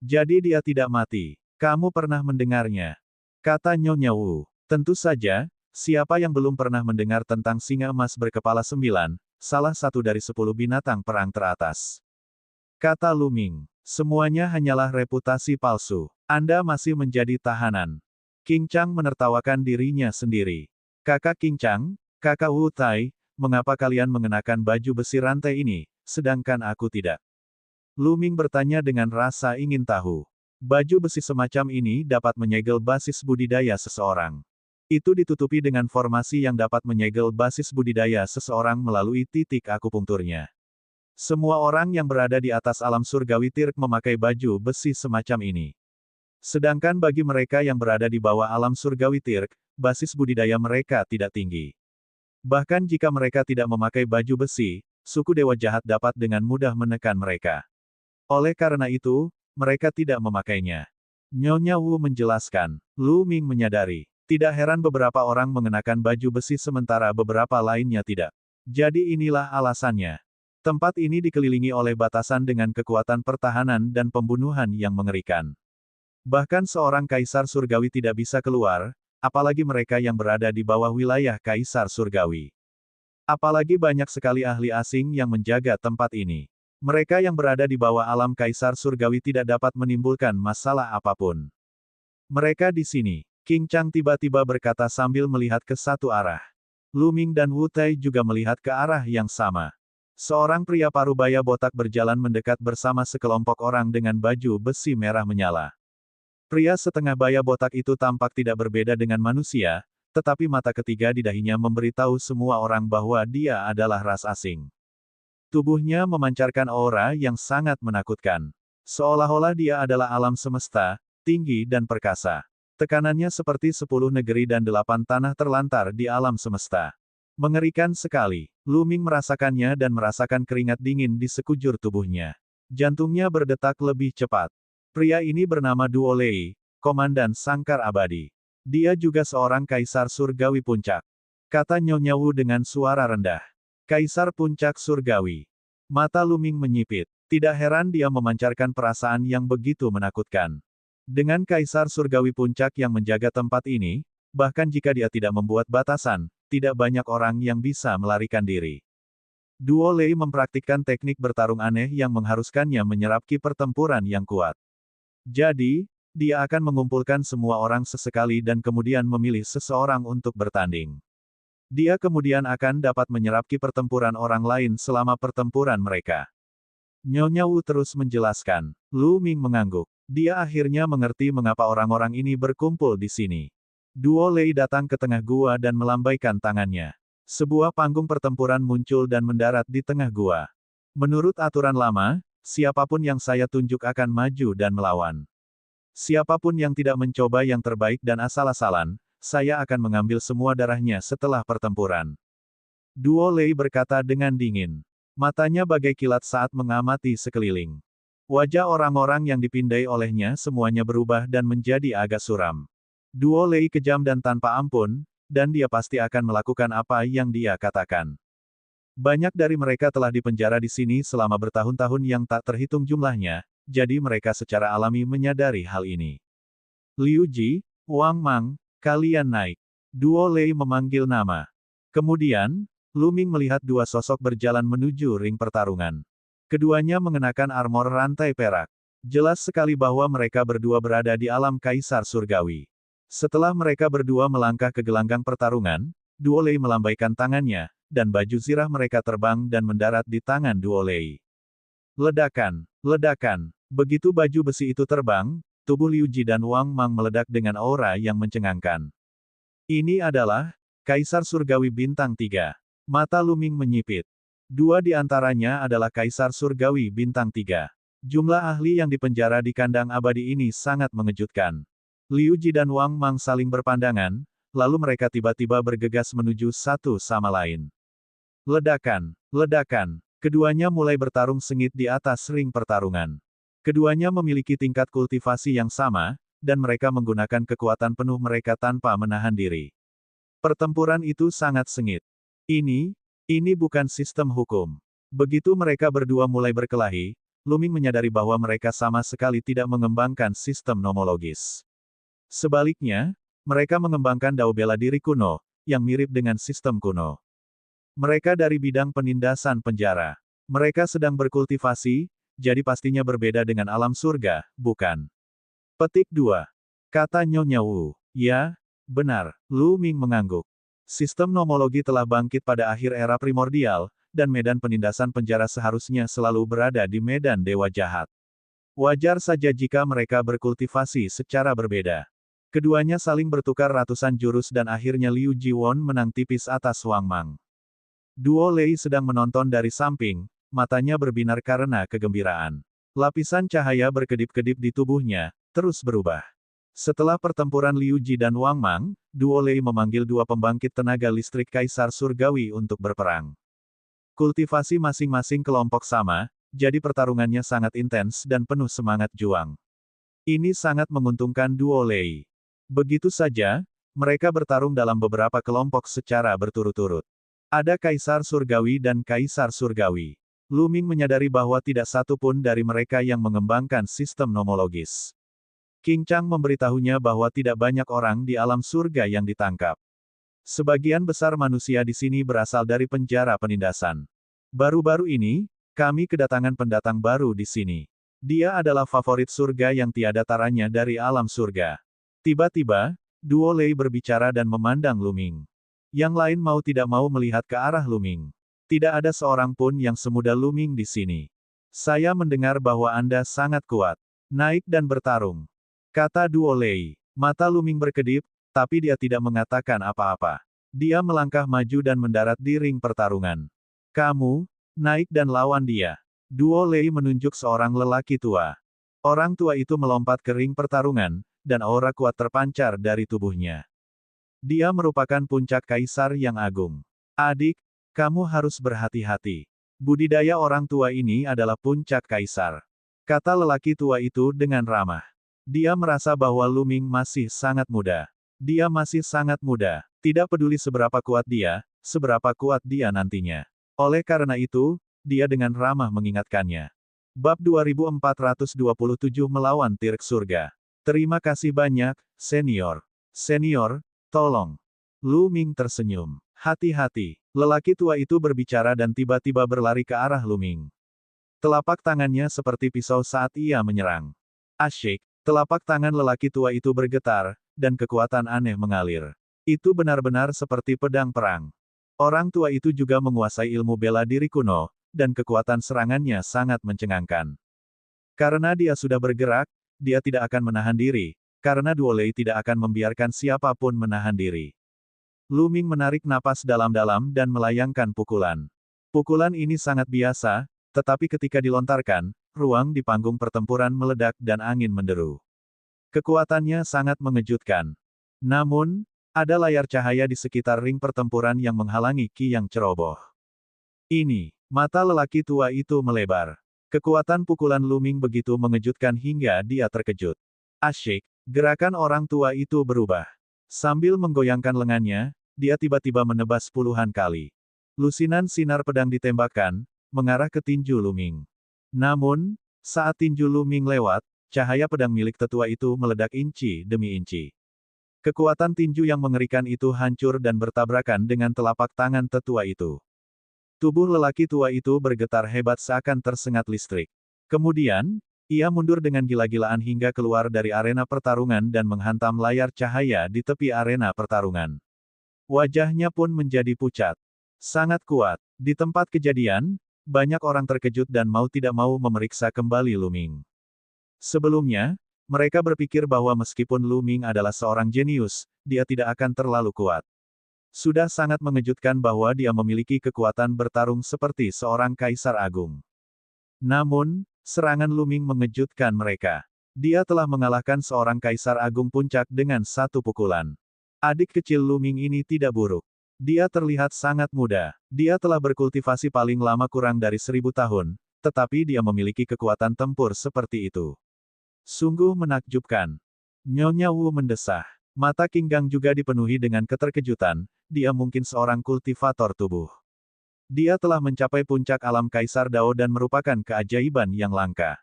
Jadi dia tidak mati. Kamu pernah mendengarnya? Kata Nyonya Wu. Tentu saja, siapa yang belum pernah mendengar tentang Singa Emas Berkepala 9, salah satu dari 10 binatang perang teratas. Kata Lu Ming. Semuanya hanyalah reputasi palsu. Anda masih menjadi tahanan. Qing Chang menertawakan dirinya sendiri. Kakak Qing Chang, kakak Wu Tai, mengapa kalian mengenakan baju besi rantai ini, sedangkan aku tidak? Lu Ming bertanya dengan rasa ingin tahu. Baju besi semacam ini dapat menyegel basis budidaya seseorang. Itu ditutupi dengan formasi yang dapat menyegel basis budidaya seseorang melalui titik akupunkturnya. Semua orang yang berada di atas alam surgawi Tirk memakai baju besi semacam ini. Sedangkan bagi mereka yang berada di bawah alam surgawi Tirk, basis budidaya mereka tidak tinggi. Bahkan jika mereka tidak memakai baju besi, suku dewa jahat dapat dengan mudah menekan mereka. Oleh karena itu, mereka tidak memakainya. Nyonya Wu menjelaskan. Lu Ming menyadari. Tidak heran beberapa orang mengenakan baju besi sementara beberapa lainnya tidak. Jadi inilah alasannya. Tempat ini dikelilingi oleh batasan dengan kekuatan pertahanan dan pembunuhan yang mengerikan. Bahkan seorang Kaisar Surgawi tidak bisa keluar, apalagi mereka yang berada di bawah wilayah Kaisar Surgawi. Apalagi banyak sekali ahli asing yang menjaga tempat ini. Mereka yang berada di bawah alam Kaisar Surgawi tidak dapat menimbulkan masalah apapun. Mereka di sini. Qing Chang tiba-tiba berkata sambil melihat ke satu arah. Lu Ming dan Wu Tai juga melihat ke arah yang sama. Seorang pria parubaya botak berjalan mendekat bersama sekelompok orang dengan baju besi merah menyala. Pria setengah baya botak itu tampak tidak berbeda dengan manusia, tetapi mata ketiga di dahinya memberitahu semua orang bahwa dia adalah ras asing. Tubuhnya memancarkan aura yang sangat menakutkan. Seolah-olah dia adalah alam semesta, tinggi dan perkasa. Tekanannya seperti 10 negeri dan 8 tanah terlantar di alam semesta. Mengerikan sekali. Lu Ming merasakannya dan merasakan keringat dingin di sekujur tubuhnya. Jantungnya berdetak lebih cepat. Pria ini bernama Duo Lei, Komandan Sangkar Abadi. Dia juga seorang Kaisar Surgawi Puncak. Kata Nyonya Wu dengan suara rendah. Kaisar Puncak Surgawi. Mata Lu Ming menyipit. Tidak heran dia memancarkan perasaan yang begitu menakutkan. Dengan Kaisar Surgawi Puncak yang menjaga tempat ini, bahkan jika dia tidak membuat batasan, tidak banyak orang yang bisa melarikan diri. Duo Lei mempraktikkan teknik bertarung aneh yang mengharuskannya menyerap ki pertempuran yang kuat. Jadi, dia akan mengumpulkan semua orang sesekali dan kemudian memilih seseorang untuk bertanding. Dia kemudian akan dapat menyerap ki pertempuran orang lain selama pertempuran mereka. Nyonya Wu terus menjelaskan. Lu Ming mengangguk. Dia akhirnya mengerti mengapa orang-orang ini berkumpul di sini. Duo Lei datang ke tengah gua dan melambaikan tangannya. Sebuah panggung pertempuran muncul dan mendarat di tengah gua. Menurut aturan lama, siapapun yang saya tunjuk akan maju dan melawan. Siapapun yang tidak mencoba yang terbaik dan asal-asalan, saya akan mengambil semua darahnya setelah pertempuran. Duo Lei berkata dengan dingin. Matanya bagai kilat saat mengamati sekeliling. Wajah orang-orang yang dipindai olehnya semuanya berubah dan menjadi agak suram. Duo Lei kejam dan tanpa ampun, dan dia pasti akan melakukan apa yang dia katakan. Banyak dari mereka telah dipenjara di sini selama bertahun-tahun yang tak terhitung jumlahnya, jadi mereka secara alami menyadari hal ini. Liu Ji, Wang Mang, kalian naik. Duo Lei memanggil nama. Kemudian, Lu Ming melihat dua sosok berjalan menuju ring pertarungan. Keduanya mengenakan armor rantai perak. Jelas sekali bahwa mereka berdua berada di alam Kaisar Surgawi. Setelah mereka berdua melangkah ke gelanggang pertarungan, Duo Lei melambaikan tangannya, dan baju zirah mereka terbang dan mendarat di tangan Duo Lei. Ledakan, ledakan. Begitu baju besi itu terbang, tubuh Liu Ji dan Wang Mang meledak dengan aura yang mencengangkan. Ini adalah Kaisar Surgawi Bintang 3. Mata Lu Ming menyipit. Dua di antaranya adalah Kaisar Surgawi Bintang 3. Jumlah ahli yang dipenjara di kandang abadi ini sangat mengejutkan. Liu Ji dan Wang Mang saling berpandangan, lalu mereka tiba-tiba bergegas menuju satu sama lain. Ledakan, ledakan. Keduanya mulai bertarung sengit di atas ring pertarungan. Keduanya memiliki tingkat kultivasi yang sama, dan mereka menggunakan kekuatan penuh mereka tanpa menahan diri. Pertempuran itu sangat sengit. Ini bukan sistem hukum. Begitu mereka berdua mulai berkelahi, Lu Ming menyadari bahwa mereka sama sekali tidak mengembangkan sistem nomologis. Sebaliknya, mereka mengembangkan dao bela diri kuno, yang mirip dengan sistem kuno. Mereka dari bidang penindasan penjara. Mereka sedang berkultivasi, jadi pastinya berbeda dengan alam surga, bukan? Petik 2. Kata Nyonya Wu. Ya, benar, Lu Ming mengangguk. Sistem nomologi telah bangkit pada akhir era primordial, dan medan penindasan penjara seharusnya selalu berada di medan dewa jahat. Wajar saja jika mereka berkultivasi secara berbeda. Keduanya saling bertukar ratusan jurus dan akhirnya Liu Jiwon menang tipis atas Wang Mang. Duo Lei sedang menonton dari samping, matanya berbinar karena kegembiraan. Lapisan cahaya berkedip-kedip di tubuhnya, terus berubah. Setelah pertempuran Liu Ji dan Wang Mang, Duo Lei memanggil dua pembangkit tenaga listrik Kaisar Surgawi untuk berperang. Kultivasi masing-masing kelompok sama, jadi pertarungannya sangat intens dan penuh semangat juang. Ini sangat menguntungkan Duo Lei. Begitu saja, mereka bertarung dalam beberapa kelompok secara berturut-turut. Ada Kaisar Surgawi dan Kaisar Surgawi. Lu Ming menyadari bahwa tidak satu pun dari mereka yang mengembangkan sistem nomologis. King Chang memberitahunya bahwa tidak banyak orang di alam surga yang ditangkap. Sebagian besar manusia di sini berasal dari penjara penindasan. Baru-baru ini, kami kedatangan pendatang baru di sini. Dia adalah favorit surga yang tiada taranya dari alam surga. Tiba-tiba, Duo Lei berbicara dan memandang Lu Ming. Yang lain mau tidak mau melihat ke arah Lu Ming. Tidak ada seorang pun yang semudah Lu Ming di sini. Saya mendengar bahwa Anda sangat kuat. Naik dan bertarung. Kata Duo Lei. Mata Lu Ming berkedip, tapi dia tidak mengatakan apa-apa. Dia melangkah maju dan mendarat di ring pertarungan. Kamu, naik dan lawan dia. Duo Lei menunjuk seorang lelaki tua. Orang tua itu melompat ke ring pertarungan, dan aura kuat terpancar dari tubuhnya. Dia merupakan puncak kaisar yang agung. Adik, kamu harus berhati-hati. Budidaya orang tua ini adalah puncak kaisar. Kata lelaki tua itu dengan ramah. Dia merasa bahwa Lu Ming masih sangat muda. Dia masih sangat muda. Tidak peduli seberapa kuat dia nantinya. Oleh karena itu, dia dengan ramah mengingatkannya. Bab 2427 melawan Tirk Surga. Terima kasih banyak, senior. Senior, tolong. Lu Ming tersenyum. Hati-hati. Lelaki tua itu berbicara dan tiba-tiba berlari ke arah Lu Ming. Telapak tangannya seperti pisau saat ia menyerang. Asyik, telapak tangan lelaki tua itu bergetar, dan kekuatan aneh mengalir. Itu benar-benar seperti pedang perang. Orang tua itu juga menguasai ilmu bela diri kuno, dan kekuatan serangannya sangat mencengangkan. Karena dia sudah bergerak, dia tidak akan menahan diri, karena Duolei tidak akan membiarkan siapapun menahan diri. Lu Ming menarik napas dalam-dalam dan melayangkan pukulan. Pukulan ini sangat biasa, tetapi ketika dilontarkan, ruang di panggung pertempuran meledak dan angin menderu. Kekuatannya sangat mengejutkan. Namun, ada layar cahaya di sekitar ring pertempuran yang menghalangi Ki yang ceroboh. Ini, mata lelaki tua itu melebar. Kekuatan pukulan Lu Ming begitu mengejutkan hingga dia terkejut. Asyik, gerakan orang tua itu berubah. Sambil menggoyangkan lengannya, dia tiba-tiba menebas puluhan kali. Lusinan sinar pedang ditembakkan, mengarah ke tinju Lu Ming. Namun, saat tinju Lu Ming lewat, cahaya pedang milik tetua itu meledak inci demi inci. Kekuatan tinju yang mengerikan itu hancur dan bertabrakan dengan telapak tangan tetua itu. Tubuh lelaki tua itu bergetar hebat seakan tersengat listrik. Kemudian, ia mundur dengan gila-gilaan hingga keluar dari arena pertarungan dan menghantam layar cahaya di tepi arena pertarungan. Wajahnya pun menjadi pucat. Sangat kuat. Di tempat kejadian, banyak orang terkejut dan mau tidak mau memeriksa kembali Lu Ming. Sebelumnya, mereka berpikir bahwa meskipun Lu Ming adalah seorang jenius, dia tidak akan terlalu kuat. Sudah sangat mengejutkan bahwa dia memiliki kekuatan bertarung seperti seorang kaisar agung. Namun, serangan Lu Ming mengejutkan mereka. Dia telah mengalahkan seorang kaisar agung puncak dengan satu pukulan. Adik kecil Lu Ming ini tidak buruk. Dia terlihat sangat muda. Dia telah berkultivasi paling lama kurang dari 1000 tahun, tetapi dia memiliki kekuatan tempur seperti itu. Sungguh menakjubkan. Nyonya Wu mendesah. Mata King Gang juga dipenuhi dengan keterkejutan, dia mungkin seorang kultivator tubuh. Dia telah mencapai puncak alam Kaisar Dao dan merupakan keajaiban yang langka.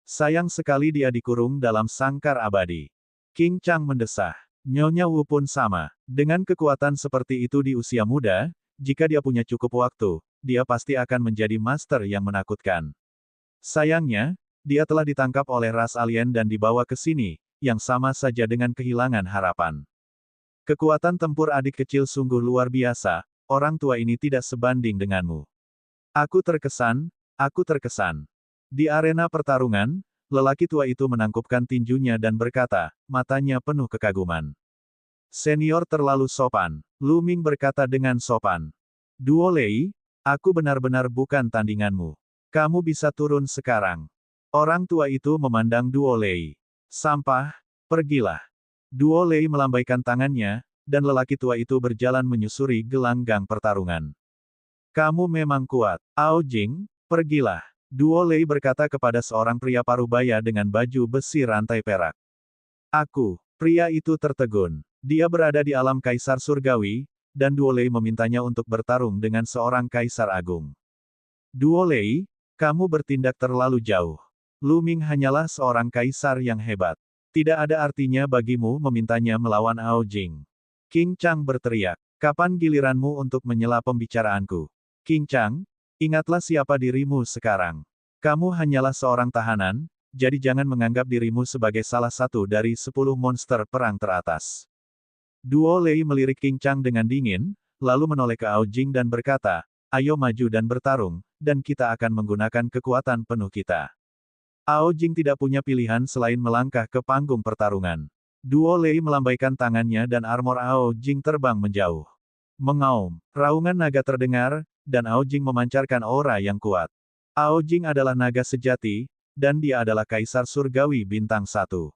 Sayang sekali dia dikurung dalam sangkar abadi. King Chang mendesah. Nyonya Wu pun sama. Dengan kekuatan seperti itu di usia muda, jika dia punya cukup waktu, dia pasti akan menjadi master yang menakutkan. Sayangnya, dia telah ditangkap oleh ras alien dan dibawa ke sini, yang sama saja dengan kehilangan harapan. Kekuatan tempur adik kecil sungguh luar biasa, orang tua ini tidak sebanding denganmu. Aku terkesan, aku terkesan. Di arena pertarungan, lelaki tua itu menangkupkan tinjunya dan berkata, matanya penuh kekaguman. Senior terlalu sopan, Lu Ming berkata dengan sopan. Duolei, aku benar-benar bukan tandinganmu. Kamu bisa turun sekarang. Orang tua itu memandang Duolei. Sampah, pergilah. Duolei melambaikan tangannya, dan lelaki tua itu berjalan menyusuri gelanggang pertarungan. Kamu memang kuat. Ao Jing, pergilah. Duolei berkata kepada seorang pria parubaya dengan baju besi rantai perak. Pria itu tertegun. Dia berada di alam Kaisar Surgawi, dan Duolei memintanya untuk bertarung dengan seorang Kaisar Agung. Duolei, kamu bertindak terlalu jauh. Lu Ming hanyalah seorang kaisar yang hebat. Tidak ada artinya bagimu memintanya melawan Ao Jing. King Chang berteriak. Kapan giliranmu untuk menyela pembicaraanku? King Chang, ingatlah siapa dirimu sekarang. Kamu hanyalah seorang tahanan, jadi jangan menganggap dirimu sebagai salah satu dari 10 monster perang teratas. Duolei melirik King Chang dengan dingin, lalu menoleh ke Ao Jing dan berkata, ayo maju dan bertarung, dan kita akan menggunakan kekuatan penuh kita. Ao Jing tidak punya pilihan selain melangkah ke panggung pertarungan. Duolei melambaikan tangannya dan armor Ao Jing terbang menjauh. Mengaum, raungan naga terdengar, dan Ao Jing memancarkan aura yang kuat. Ao Jing adalah naga sejati, dan dia adalah Kaisar Surgawi Bintang 1.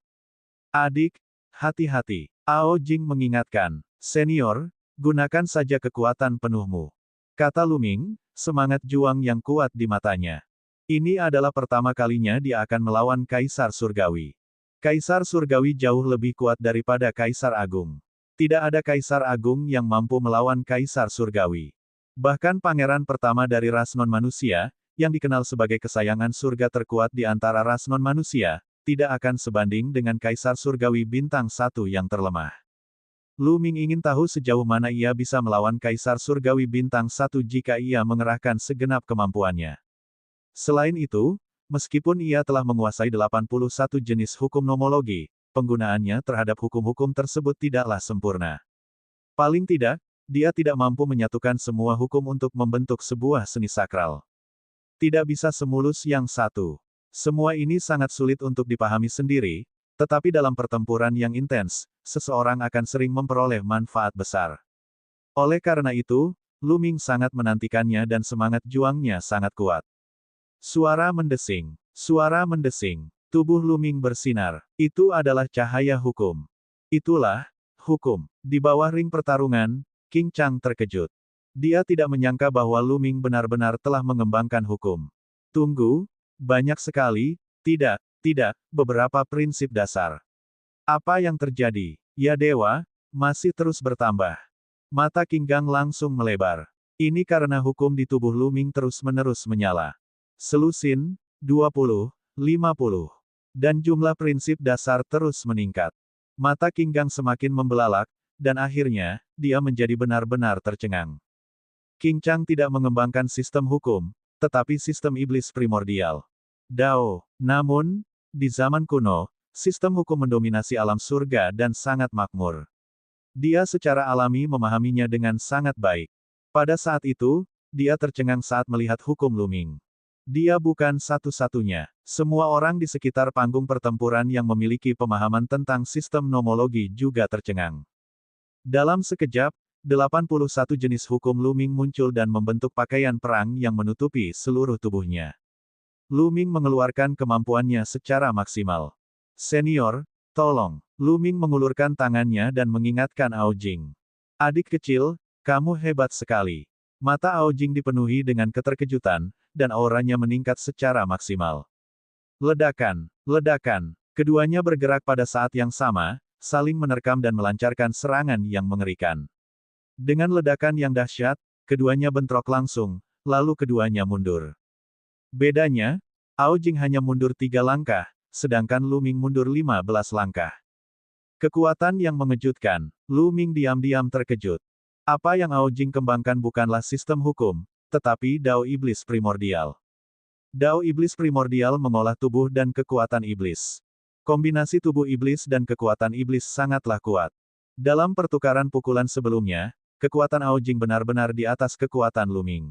Adik, hati-hati. Ao Jing mengingatkan. Senior, gunakan saja kekuatan penuhmu. Kata Lu Ming, semangat juang yang kuat di matanya. Ini adalah pertama kalinya dia akan melawan Kaisar Surgawi. Kaisar Surgawi jauh lebih kuat daripada Kaisar Agung. Tidak ada Kaisar Agung yang mampu melawan Kaisar Surgawi. Bahkan pangeran pertama dari ras non-manusia, yang dikenal sebagai kesayangan surga terkuat di antara ras non-manusia, tidak akan sebanding dengan Kaisar Surgawi Bintang 1 yang terlemah. Lu Ming ingin tahu sejauh mana ia bisa melawan Kaisar Surgawi Bintang 1 jika ia mengerahkan segenap kemampuannya. Selain itu, meskipun ia telah menguasai 81 jenis hukum nomologi, penggunaannya terhadap hukum-hukum tersebut tidaklah sempurna. Paling tidak, dia tidak mampu menyatukan semua hukum untuk membentuk sebuah seni sakral. Tidak bisa semulus yang satu. Semua ini sangat sulit untuk dipahami sendiri, tetapi dalam pertempuran yang intens, seseorang akan sering memperoleh manfaat besar. Oleh karena itu, Lu Ming sangat menantikannya dan semangat juangnya sangat kuat. Suara mendesing. Suara mendesing. Tubuh Lu Ming bersinar. Itu adalah cahaya hukum. Itulah hukum. Di bawah ring pertarungan, Qing Chang terkejut. Dia tidak menyangka bahwa Lu Ming benar-benar telah mengembangkan hukum. Tunggu, banyak sekali, tidak, beberapa prinsip dasar. Apa yang terjadi? Ya dewa, masih terus bertambah. Mata Qing Gang langsung melebar. Ini karena hukum di tubuh Lu Ming terus-menerus menyala. Selusin, 20, 50. Dan jumlah prinsip dasar terus meningkat. Mata Qing Gang semakin membelalak, dan akhirnya, dia menjadi benar-benar tercengang. Qing Chang tidak mengembangkan sistem hukum, tetapi sistem iblis primordial. Dao. Namun, di zaman kuno, sistem hukum mendominasi alam surga dan sangat makmur. Dia secara alami memahaminya dengan sangat baik. Pada saat itu, dia tercengang saat melihat hukum Lu Ming. Dia bukan satu-satunya. Semua orang di sekitar panggung pertempuran yang memiliki pemahaman tentang sistem nomologi juga tercengang. Dalam sekejap, 81 jenis hukum Lu Ming muncul dan membentuk pakaian perang yang menutupi seluruh tubuhnya. Lu Ming mengeluarkan kemampuannya secara maksimal. Senior, tolong. Lu Ming mengulurkan tangannya dan mengingatkan Ao Jing. Adik kecil, kamu hebat sekali. Mata Ao Jing dipenuhi dengan keterkejutan, dan auranya meningkat secara maksimal. Ledakan, ledakan. Keduanya bergerak pada saat yang sama, saling menerkam dan melancarkan serangan yang mengerikan. Dengan ledakan yang dahsyat, keduanya bentrok langsung, lalu keduanya mundur. Bedanya, Ao Jing hanya mundur 3 langkah, sedangkan Lu Ming mundur 15 langkah. Kekuatan yang mengejutkan, Lu Ming diam-diam terkejut. Apa yang Ao Jing kembangkan bukanlah sistem hukum, tetapi Dao Iblis Primordial. Dao Iblis Primordial mengolah tubuh dan kekuatan iblis. Kombinasi tubuh iblis dan kekuatan iblis sangatlah kuat. Dalam pertukaran pukulan sebelumnya, kekuatan Ao Jing benar-benar di atas kekuatan Lu Ming.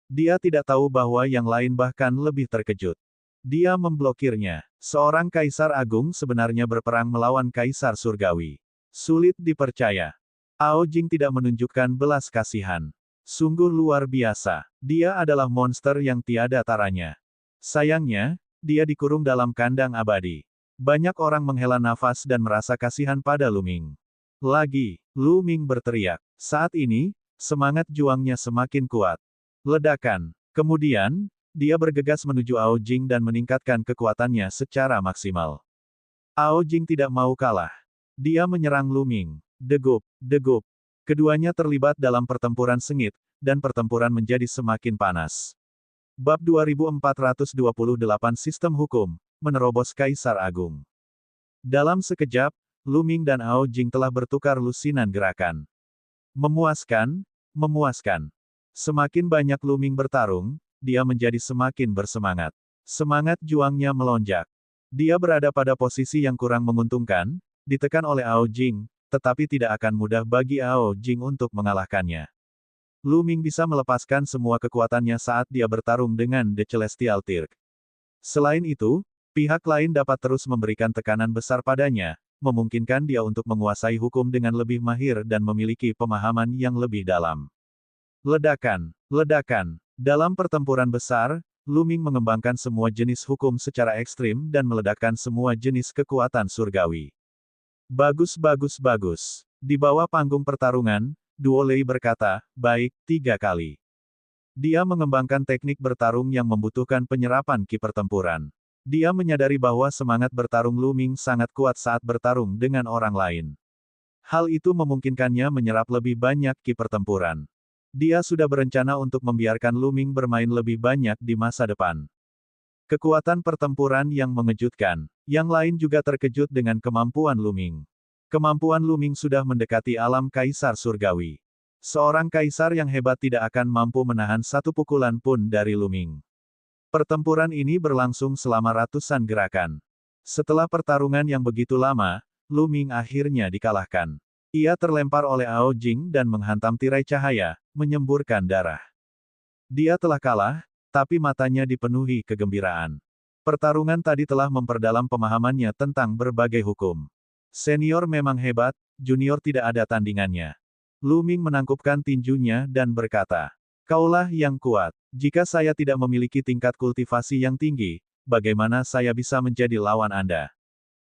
Dia tidak tahu bahwa yang lain bahkan lebih terkejut. Dia memblokirnya. Seorang kaisar agung sebenarnya berperang melawan kaisar surgawi. Sulit dipercaya. Ao Jing tidak menunjukkan belas kasihan. Sungguh luar biasa. Dia adalah monster yang tiada taranya. Sayangnya, dia dikurung dalam kandang abadi. Banyak orang menghela nafas dan merasa kasihan pada Lu Ming. Lagi, Lu Ming berteriak. Saat ini, semangat juangnya semakin kuat. Ledakan. Kemudian, dia bergegas menuju Ao Jing dan meningkatkan kekuatannya secara maksimal. Ao Jing tidak mau kalah. Dia menyerang Lu Ming. Degup, degup. Keduanya terlibat dalam pertempuran sengit, dan pertempuran menjadi semakin panas. Bab 2428 Sistem Hukum, menerobos Kaisar Agung. Dalam sekejap, Lu Ming dan Ao Jing telah bertukar lusinan gerakan. Memuaskan, memuaskan. Semakin banyak Lu Ming bertarung, dia menjadi semakin bersemangat. Semangat juangnya melonjak. Dia berada pada posisi yang kurang menguntungkan, ditekan oleh Ao Jing, tetapi tidak akan mudah bagi Ao Jing untuk mengalahkannya. Lu Ming bisa melepaskan semua kekuatannya saat dia bertarung dengan The Celestial Tirk. Selain itu, pihak lain dapat terus memberikan tekanan besar padanya, memungkinkan dia untuk menguasai hukum dengan lebih mahir dan memiliki pemahaman yang lebih dalam. Ledakan, ledakan. Dalam pertempuran besar, Lu Ming mengembangkan semua jenis hukum secara ekstrim dan meledakkan semua jenis kekuatan surgawi. Bagus bagus bagus. Di bawah panggung pertarungan, Duo Lei berkata, baik, 3 kali. Dia mengembangkan teknik bertarung yang membutuhkan penyerapan ki pertempuran. Dia menyadari bahwa semangat bertarung Lu Ming sangat kuat saat bertarung dengan orang lain. Hal itu memungkinkannya menyerap lebih banyak ki pertempuran. Dia sudah berencana untuk membiarkan Lu Ming bermain lebih banyak di masa depan. Kekuatan pertempuran yang mengejutkan. Yang lain juga terkejut dengan kemampuan Lu Ming. Kemampuan Lu Ming sudah mendekati alam kaisar surgawi. Seorang kaisar yang hebat tidak akan mampu menahan satu pukulan pun dari Lu Ming. Pertempuran ini berlangsung selama ratusan gerakan. Setelah pertarungan yang begitu lama, Lu Ming akhirnya dikalahkan. Ia terlempar oleh Ao Jing dan menghantam tirai cahaya, menyemburkan darah. Dia telah kalah, tapi matanya dipenuhi kegembiraan. Pertarungan tadi telah memperdalam pemahamannya tentang berbagai hukum. Senior memang hebat, junior tidak ada tandingannya. Lu Ming menangkupkan tinjunya dan berkata, "Kaulah yang kuat. Jika saya tidak memiliki tingkat kultivasi yang tinggi, bagaimana saya bisa menjadi lawan Anda?"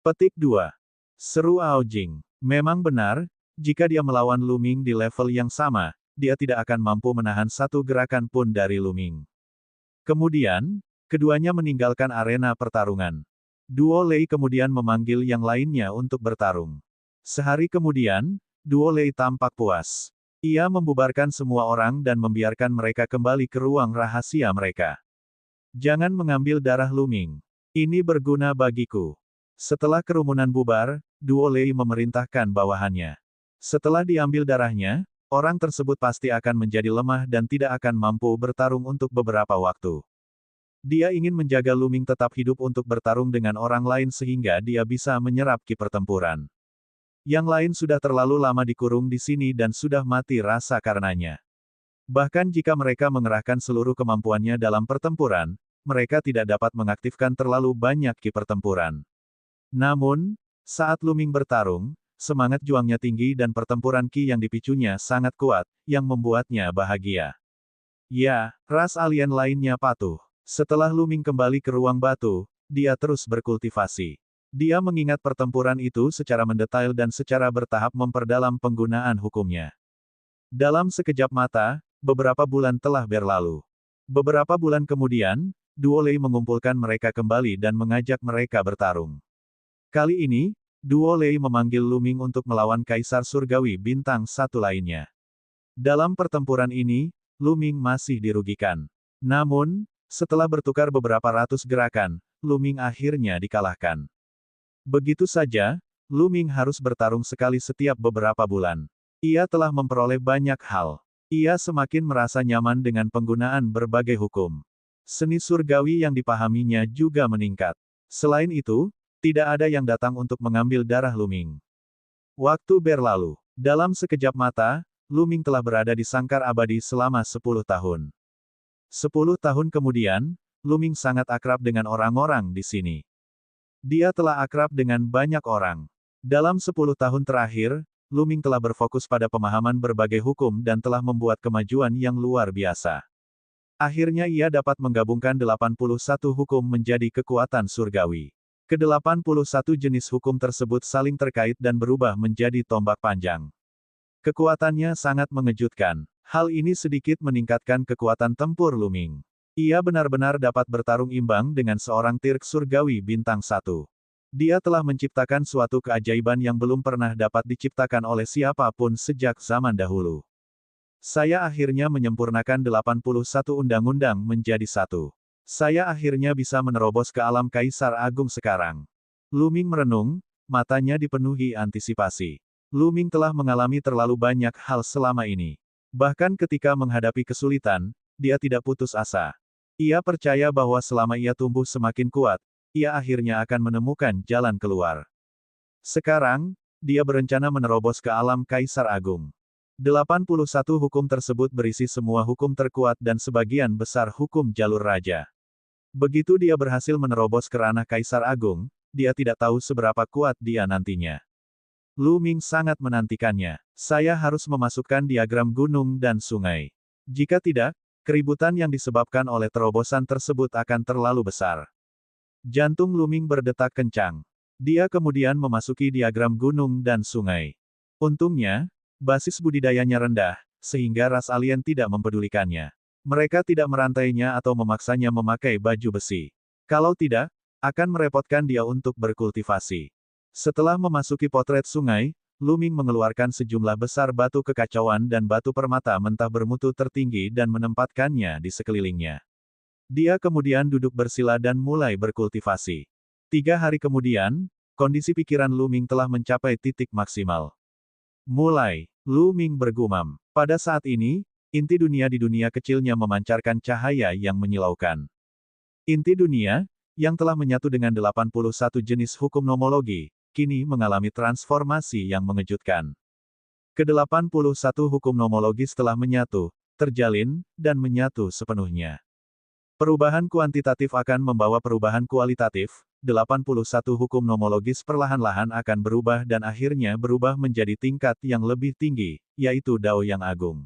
Petik 2. Seru Ao Jing. Memang benar, jika dia melawan Lu Ming di level yang sama, dia tidak akan mampu menahan satu gerakan pun dari Lu Ming. Kemudian, keduanya meninggalkan arena pertarungan. Duo Lei kemudian memanggil yang lainnya untuk bertarung. Sehari kemudian, Duo Lei tampak puas. Ia membubarkan semua orang dan membiarkan mereka kembali ke ruang rahasia mereka. "Jangan mengambil darah Lu Ming. Ini berguna bagiku." Setelah kerumunan bubar, Duo Lei memerintahkan bawahannya. Setelah diambil darahnya, orang tersebut pasti akan menjadi lemah dan tidak akan mampu bertarung untuk beberapa waktu. Dia ingin menjaga Lu Ming tetap hidup untuk bertarung dengan orang lain sehingga dia bisa menyerap ki pertempuran. Yang lain sudah terlalu lama dikurung di sini dan sudah mati rasa karenanya. Bahkan jika mereka mengerahkan seluruh kemampuannya dalam pertempuran, mereka tidak dapat mengaktifkan terlalu banyak ki pertempuran. Namun, saat Lu Ming bertarung, semangat juangnya tinggi dan pertempuran ki yang dipicunya sangat kuat, yang membuatnya bahagia. Ya, ras alien lainnya patuh. Setelah Lu Ming kembali ke ruang batu, dia terus berkultivasi. Dia mengingat pertempuran itu secara mendetail dan secara bertahap memperdalam penggunaan hukumnya. Dalam sekejap mata, beberapa bulan telah berlalu. Beberapa bulan kemudian, Duo Lei mengumpulkan mereka kembali dan mengajak mereka bertarung. Kali ini, Duo Lei memanggil Lu Ming untuk melawan Kaisar Surgawi Bintang 1 lainnya. Dalam pertempuran ini, Lu Ming masih dirugikan. Namun, setelah bertukar beberapa ratus gerakan, Lu Ming akhirnya dikalahkan. Begitu saja, Lu Ming harus bertarung sekali setiap beberapa bulan. Ia telah memperoleh banyak hal. Ia semakin merasa nyaman dengan penggunaan berbagai hukum. Seni surgawi yang dipahaminya juga meningkat. Selain itu, tidak ada yang datang untuk mengambil darah Lu Ming. Waktu berlalu. Dalam sekejap mata, Lu Ming telah berada di sangkar abadi selama 10 tahun. 10 tahun kemudian, Lu Ming sangat akrab dengan orang-orang di sini. Dia telah akrab dengan banyak orang. Dalam 10 tahun terakhir, Lu Ming telah berfokus pada pemahaman berbagai hukum dan telah membuat kemajuan yang luar biasa. Akhirnya ia dapat menggabungkan 81 hukum menjadi kekuatan surgawi. Ke-81 jenis hukum tersebut saling terkait dan berubah menjadi tombak panjang. Kekuatannya sangat mengejutkan. Hal ini sedikit meningkatkan kekuatan tempur Lu Ming. Ia benar-benar dapat bertarung imbang dengan seorang Tirk Surgawi Bintang 1. Dia telah menciptakan suatu keajaiban yang belum pernah dapat diciptakan oleh siapapun sejak zaman dahulu. Saya akhirnya menyempurnakan 81 undang-undang menjadi satu. Saya akhirnya bisa menerobos ke alam Kaisar Agung sekarang. Lu Ming merenung, matanya dipenuhi antisipasi. Lu Ming telah mengalami terlalu banyak hal selama ini. Bahkan ketika menghadapi kesulitan, dia tidak putus asa. Ia percaya bahwa selama ia tumbuh semakin kuat, ia akhirnya akan menemukan jalan keluar. Sekarang, dia berencana menerobos ke alam Kaisar Agung. 81 hukum tersebut berisi semua hukum terkuat dan sebagian besar hukum jalur raja. Begitu dia berhasil menerobos ke ranah Kaisar Agung, dia tidak tahu seberapa kuat dia nantinya. Lu Ming sangat menantikannya. Saya harus memasukkan diagram gunung dan sungai. Jika tidak, keributan yang disebabkan oleh terobosan tersebut akan terlalu besar. Jantung Lu Ming berdetak kencang. Dia kemudian memasuki diagram gunung dan sungai. Untungnya, basis budidayanya rendah, sehingga ras alien tidak mempedulikannya. Mereka tidak merantainya atau memaksanya memakai baju besi. Kalau tidak, akan merepotkan dia untuk berkultivasi. Setelah memasuki potret sungai, Luming mengeluarkan sejumlah besar batu kekacauan dan batu permata mentah bermutu tertinggi dan menempatkannya di sekelilingnya. Dia kemudian duduk bersila dan mulai berkultivasi. 3 hari kemudian, kondisi pikiran Luming telah mencapai titik maksimal. Mulai, Luming bergumam. Pada saat ini, inti dunia di dunia kecilnya memancarkan cahaya yang menyilaukan. Inti dunia, yang telah menyatu dengan 81 jenis hukum nomologi, kini mengalami transformasi yang mengejutkan. Ke-81 hukum nomologis telah menyatu, terjalin, dan menyatu sepenuhnya. Perubahan kuantitatif akan membawa perubahan kualitatif, 81 hukum nomologis perlahan-lahan akan berubah dan akhirnya berubah menjadi tingkat yang lebih tinggi, yaitu Dao yang agung.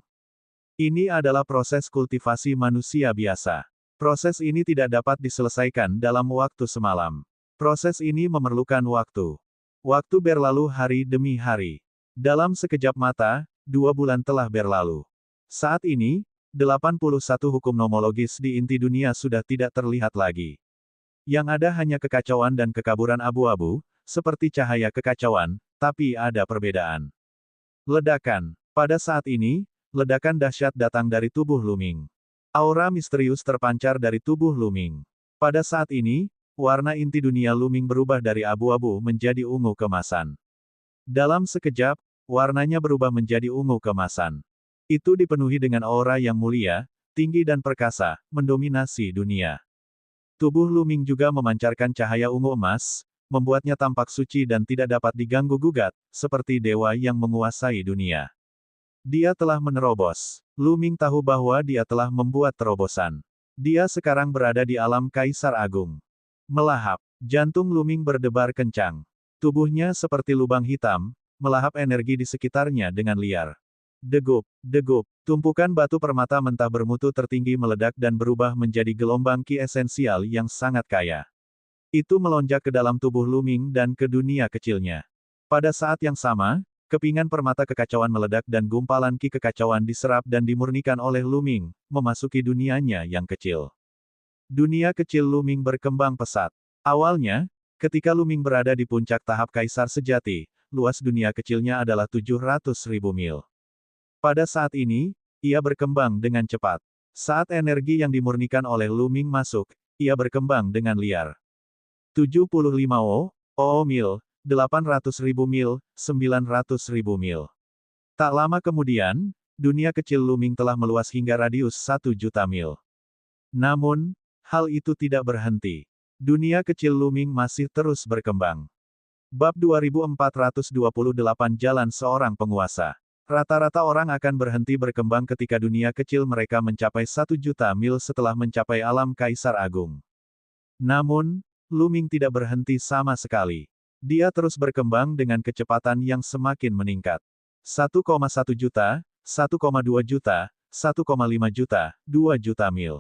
Ini adalah proses kultivasi manusia biasa. Proses ini tidak dapat diselesaikan dalam waktu semalam. Proses ini memerlukan waktu. Waktu berlalu hari demi hari. Dalam sekejap mata, 2 bulan telah berlalu. Saat ini, 81 hukum nomologis di inti dunia sudah tidak terlihat lagi. Yang ada hanya kekacauan dan kekaburan abu-abu, seperti cahaya kekacauan, tapi ada perbedaan. Ledakan. Pada saat ini, ledakan dahsyat datang dari tubuh Luming. Aura misterius terpancar dari tubuh Luming. Pada saat ini, warna inti dunia Luming berubah dari abu-abu menjadi ungu kemasan. Dalam sekejap, warnanya berubah menjadi ungu kemasan. Itu dipenuhi dengan aura yang mulia, tinggi dan perkasa, mendominasi dunia. Tubuh Luming juga memancarkan cahaya ungu emas, membuatnya tampak suci dan tidak dapat diganggu-gugat, seperti dewa yang menguasai dunia. Dia telah menerobos. Luming tahu bahwa dia telah membuat terobosan. Dia sekarang berada di alam Kaisar Agung. Melahap. Jantung Luming berdebar kencang. Tubuhnya seperti lubang hitam, melahap energi di sekitarnya dengan liar. Degup, degup, tumpukan batu permata mentah bermutu tertinggi meledak dan berubah menjadi gelombang ki esensial yang sangat kaya. Itu melonjak ke dalam tubuh Luming dan ke dunia kecilnya. Pada saat yang sama, kepingan permata kekacauan meledak dan gumpalan ki kekacauan diserap dan dimurnikan oleh Luming, memasuki dunianya yang kecil. Dunia kecil Luming berkembang pesat. Awalnya, ketika Luming berada di puncak tahap kaisar sejati, luas dunia kecilnya adalah 700.000 mil. Pada saat ini, ia berkembang dengan cepat. Saat energi yang dimurnikan oleh Luming masuk, ia berkembang dengan liar. 75 mil, 800.000 mil, 900.000 mil. Tak lama kemudian, dunia kecil Luming telah meluas hingga radius 1 juta mil. Namun, hal itu tidak berhenti. Dunia kecil Luming masih terus berkembang. Bab 2428 Jalan Seorang Penguasa. Rata-rata orang akan berhenti berkembang ketika dunia kecil mereka mencapai 1 juta mil setelah mencapai alam Kaisar Agung. Namun, Luming tidak berhenti sama sekali. Dia terus berkembang dengan kecepatan yang semakin meningkat. 1,1 juta, 1,2 juta, 1,5 juta, 2 juta mil.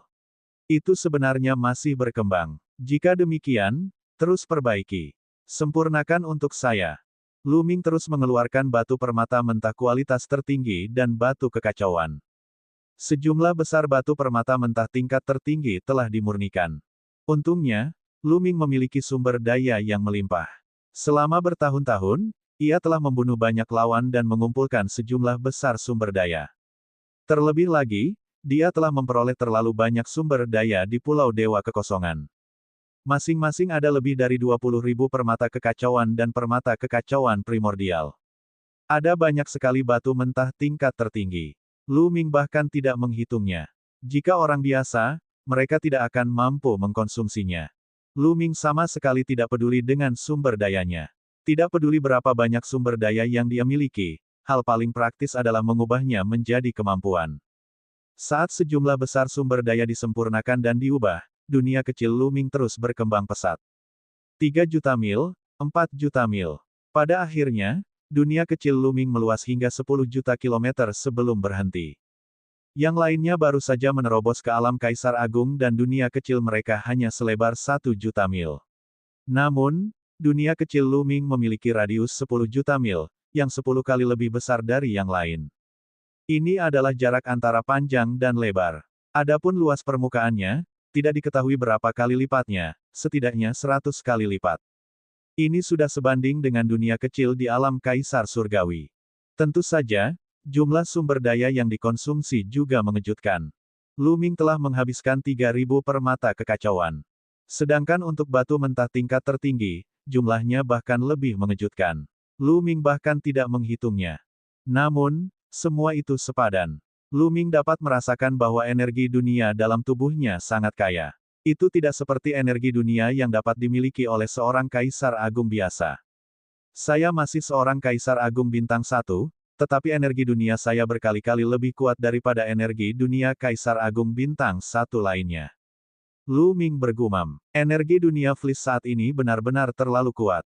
Itu sebenarnya masih berkembang. Jika demikian, terus perbaiki. Sempurnakan untuk saya. Luming terus mengeluarkan batu permata mentah kualitas tertinggi dan batu kekacauan. Sejumlah besar batu permata mentah tingkat tertinggi telah dimurnikan. Untungnya, Luming memiliki sumber daya yang melimpah. Selama bertahun-tahun, ia telah membunuh banyak lawan dan mengumpulkan sejumlah besar sumber daya. Terlebih lagi, dia telah memperoleh terlalu banyak sumber daya di Pulau Dewa Kekosongan. Masing-masing ada lebih dari 20.000 permata kekacauan dan permata kekacauan primordial. Ada banyak sekali batu mentah tingkat tertinggi. Luming bahkan tidak menghitungnya. Jika orang biasa, mereka tidak akan mampu mengkonsumsinya. Luming sama sekali tidak peduli dengan sumber dayanya. Tidak peduli berapa banyak sumber daya yang dia miliki, hal paling praktis adalah mengubahnya menjadi kemampuan. Saat sejumlah besar sumber daya disempurnakan dan diubah, dunia kecil Luming terus berkembang pesat. 3 juta mil, 4 juta mil. Pada akhirnya, dunia kecil Luming meluas hingga 10 juta kilometer sebelum berhenti. Yang lainnya baru saja menerobos ke alam Kaisar Agung dan dunia kecil mereka hanya selebar 1 juta mil. Namun, dunia kecil Luming memiliki radius 10 juta mil, yang 10 kali lebih besar dari yang lain. Ini adalah jarak antara panjang dan lebar. Adapun luas permukaannya, tidak diketahui berapa kali lipatnya, setidaknya 100 kali lipat. Ini sudah sebanding dengan dunia kecil di alam kaisar surgawi. Tentu saja, jumlah sumber daya yang dikonsumsi juga mengejutkan. Lu Ming telah menghabiskan 3.000 permata kekacauan. Sedangkan untuk batu mentah tingkat tertinggi, jumlahnya bahkan lebih mengejutkan. Lu Ming bahkan tidak menghitungnya. Namun, semua itu sepadan. Lu Ming dapat merasakan bahwa energi dunia dalam tubuhnya sangat kaya. Itu tidak seperti energi dunia yang dapat dimiliki oleh seorang kaisar agung biasa. Saya masih seorang kaisar agung bintang 1, tetapi energi dunia saya berkali-kali lebih kuat daripada energi dunia kaisar agung bintang 1 lainnya. Lu Ming bergumam. Energi dunia Flis saat ini benar-benar terlalu kuat.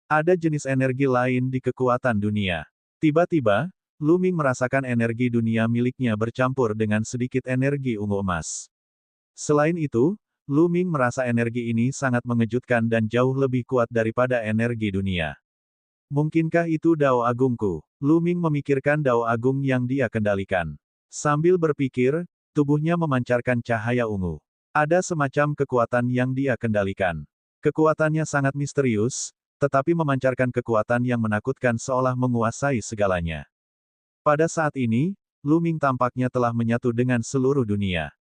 Ada jenis energi lain di kekuatan dunia. Tiba-tiba, Lu Ming merasakan energi dunia miliknya bercampur dengan sedikit energi ungu emas. Selain itu, Lu Ming merasa energi ini sangat mengejutkan dan jauh lebih kuat daripada energi dunia. Mungkinkah itu Dao Agungku? Lu Ming memikirkan Dao Agung yang dia kendalikan. Sambil berpikir, tubuhnya memancarkan cahaya ungu. Ada semacam kekuatan yang dia kendalikan. Kekuatannya sangat misterius, tetapi memancarkan kekuatan yang menakutkan seolah menguasai segalanya. Pada saat ini, Lu Ming tampaknya telah menyatu dengan seluruh dunia.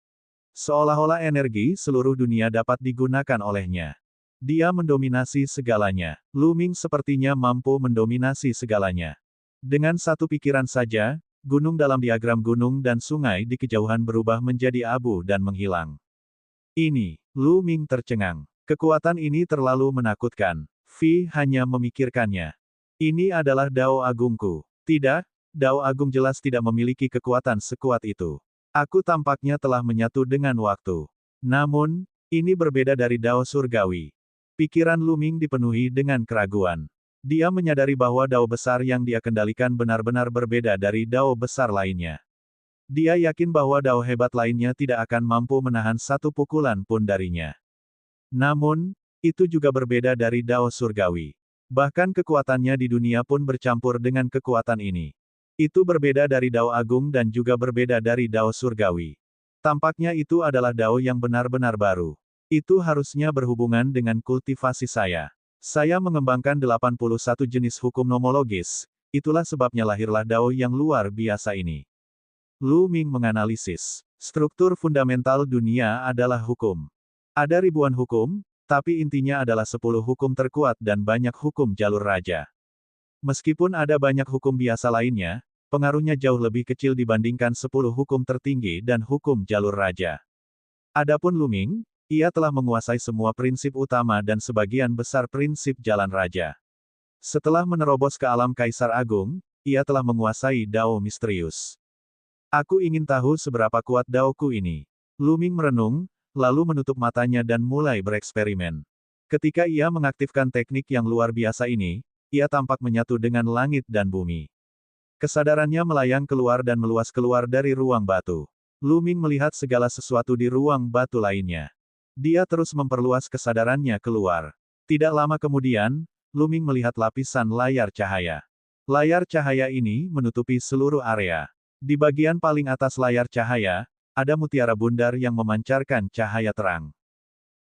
Seolah-olah energi seluruh dunia dapat digunakan olehnya. Dia mendominasi segalanya. Lu Ming sepertinya mampu mendominasi segalanya. Dengan satu pikiran saja, gunung dalam diagram gunung dan sungai di kejauhan berubah menjadi abu dan menghilang. Ini, Lu Ming tercengang. Kekuatan ini terlalu menakutkan. Vi hanya memikirkannya. Ini adalah Dao Agungku. Tidak, Dao Agung jelas tidak memiliki kekuatan sekuat itu. Aku tampaknya telah menyatu dengan waktu. Namun, ini berbeda dari Dao Surgawi. Pikiran Lu Ming dipenuhi dengan keraguan. Dia menyadari bahwa Dao besar yang dia kendalikan benar-benar berbeda dari Dao besar lainnya. Dia yakin bahwa Dao hebat lainnya tidak akan mampu menahan satu pukulan pun darinya. Namun, itu juga berbeda dari Dao Surgawi. Bahkan kekuatannya di dunia pun bercampur dengan kekuatan ini. Itu berbeda dari Dao Agung dan juga berbeda dari Dao Surgawi. Tampaknya itu adalah Dao yang benar-benar baru. Itu harusnya berhubungan dengan kultivasi saya. Saya mengembangkan 81 jenis hukum nomologis, itulah sebabnya lahirlah Dao yang luar biasa ini. Lu Ming menganalisis. Struktur fundamental dunia adalah hukum. Ada ribuan hukum, tapi intinya adalah 10 hukum terkuat dan banyak hukum jalur raja. Meskipun ada banyak hukum biasa lainnya, pengaruhnya jauh lebih kecil dibandingkan 10 hukum tertinggi dan hukum jalur raja. Adapun Lu Ming, ia telah menguasai semua prinsip utama dan sebagian besar prinsip jalan raja. Setelah menerobos ke alam Kaisar Agung, ia telah menguasai Dao misterius. Aku ingin tahu seberapa kuat Daoku ini. Lu Ming merenung, lalu menutup matanya dan mulai bereksperimen. Ketika ia mengaktifkan teknik yang luar biasa ini, ia tampak menyatu dengan langit dan bumi. Kesadarannya melayang keluar dan meluas keluar dari ruang batu. Lu Ming melihat segala sesuatu di ruang batu lainnya. Dia terus memperluas kesadarannya keluar. Tidak lama kemudian, Lu Ming melihat lapisan layar cahaya. Layar cahaya ini menutupi seluruh area. Di bagian paling atas layar cahaya, ada mutiara bundar yang memancarkan cahaya terang.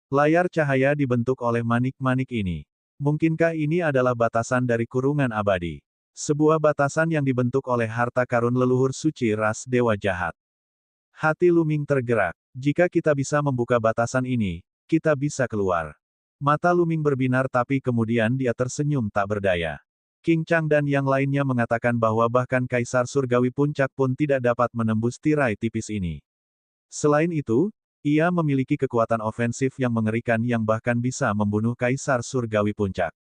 Layar cahaya dibentuk oleh manik-manik ini. Mungkinkah ini adalah batasan dari kurungan abadi? Sebuah batasan yang dibentuk oleh harta karun leluhur suci ras dewa jahat. Hati Lu Ming tergerak. Jika kita bisa membuka batasan ini, kita bisa keluar. Mata Lu Ming berbinar tapi kemudian dia tersenyum tak berdaya. King Chang dan yang lainnya mengatakan bahwa bahkan Kaisar Surgawi Puncak pun tidak dapat menembus tirai tipis ini. Selain itu, ia memiliki kekuatan ofensif yang mengerikan yang bahkan bisa membunuh Kaisar Surgawi Puncak.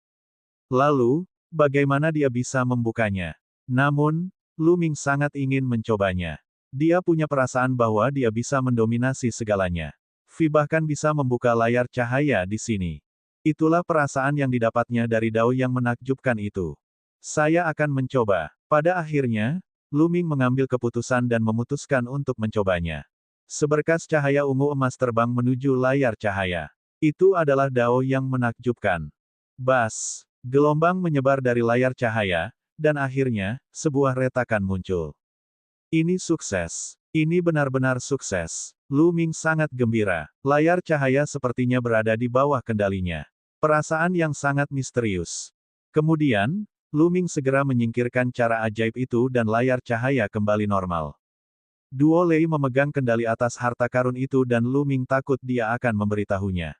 Lalu, bagaimana dia bisa membukanya? Namun, Lu Ming sangat ingin mencobanya. Dia punya perasaan bahwa dia bisa mendominasi segalanya. Vi bahkan bisa membuka layar cahaya di sini. Itulah perasaan yang didapatnya dari Dao yang menakjubkan itu. Saya akan mencoba. Pada akhirnya, Lu Ming mengambil keputusan dan memutuskan untuk mencobanya. Seberkas cahaya ungu emas terbang menuju layar cahaya. Itu adalah Dao yang menakjubkan. Bas! Gelombang menyebar dari layar cahaya, dan akhirnya, sebuah retakan muncul. Ini sukses. Ini benar-benar sukses. Lu Ming sangat gembira. Layar cahaya sepertinya berada di bawah kendalinya. Perasaan yang sangat misterius. Kemudian, Lu Ming segera menyingkirkan cara ajaib itu dan layar cahaya kembali normal. Duo Lei memegang kendali atas harta karun itu dan Lu Ming takut dia akan memberitahunya.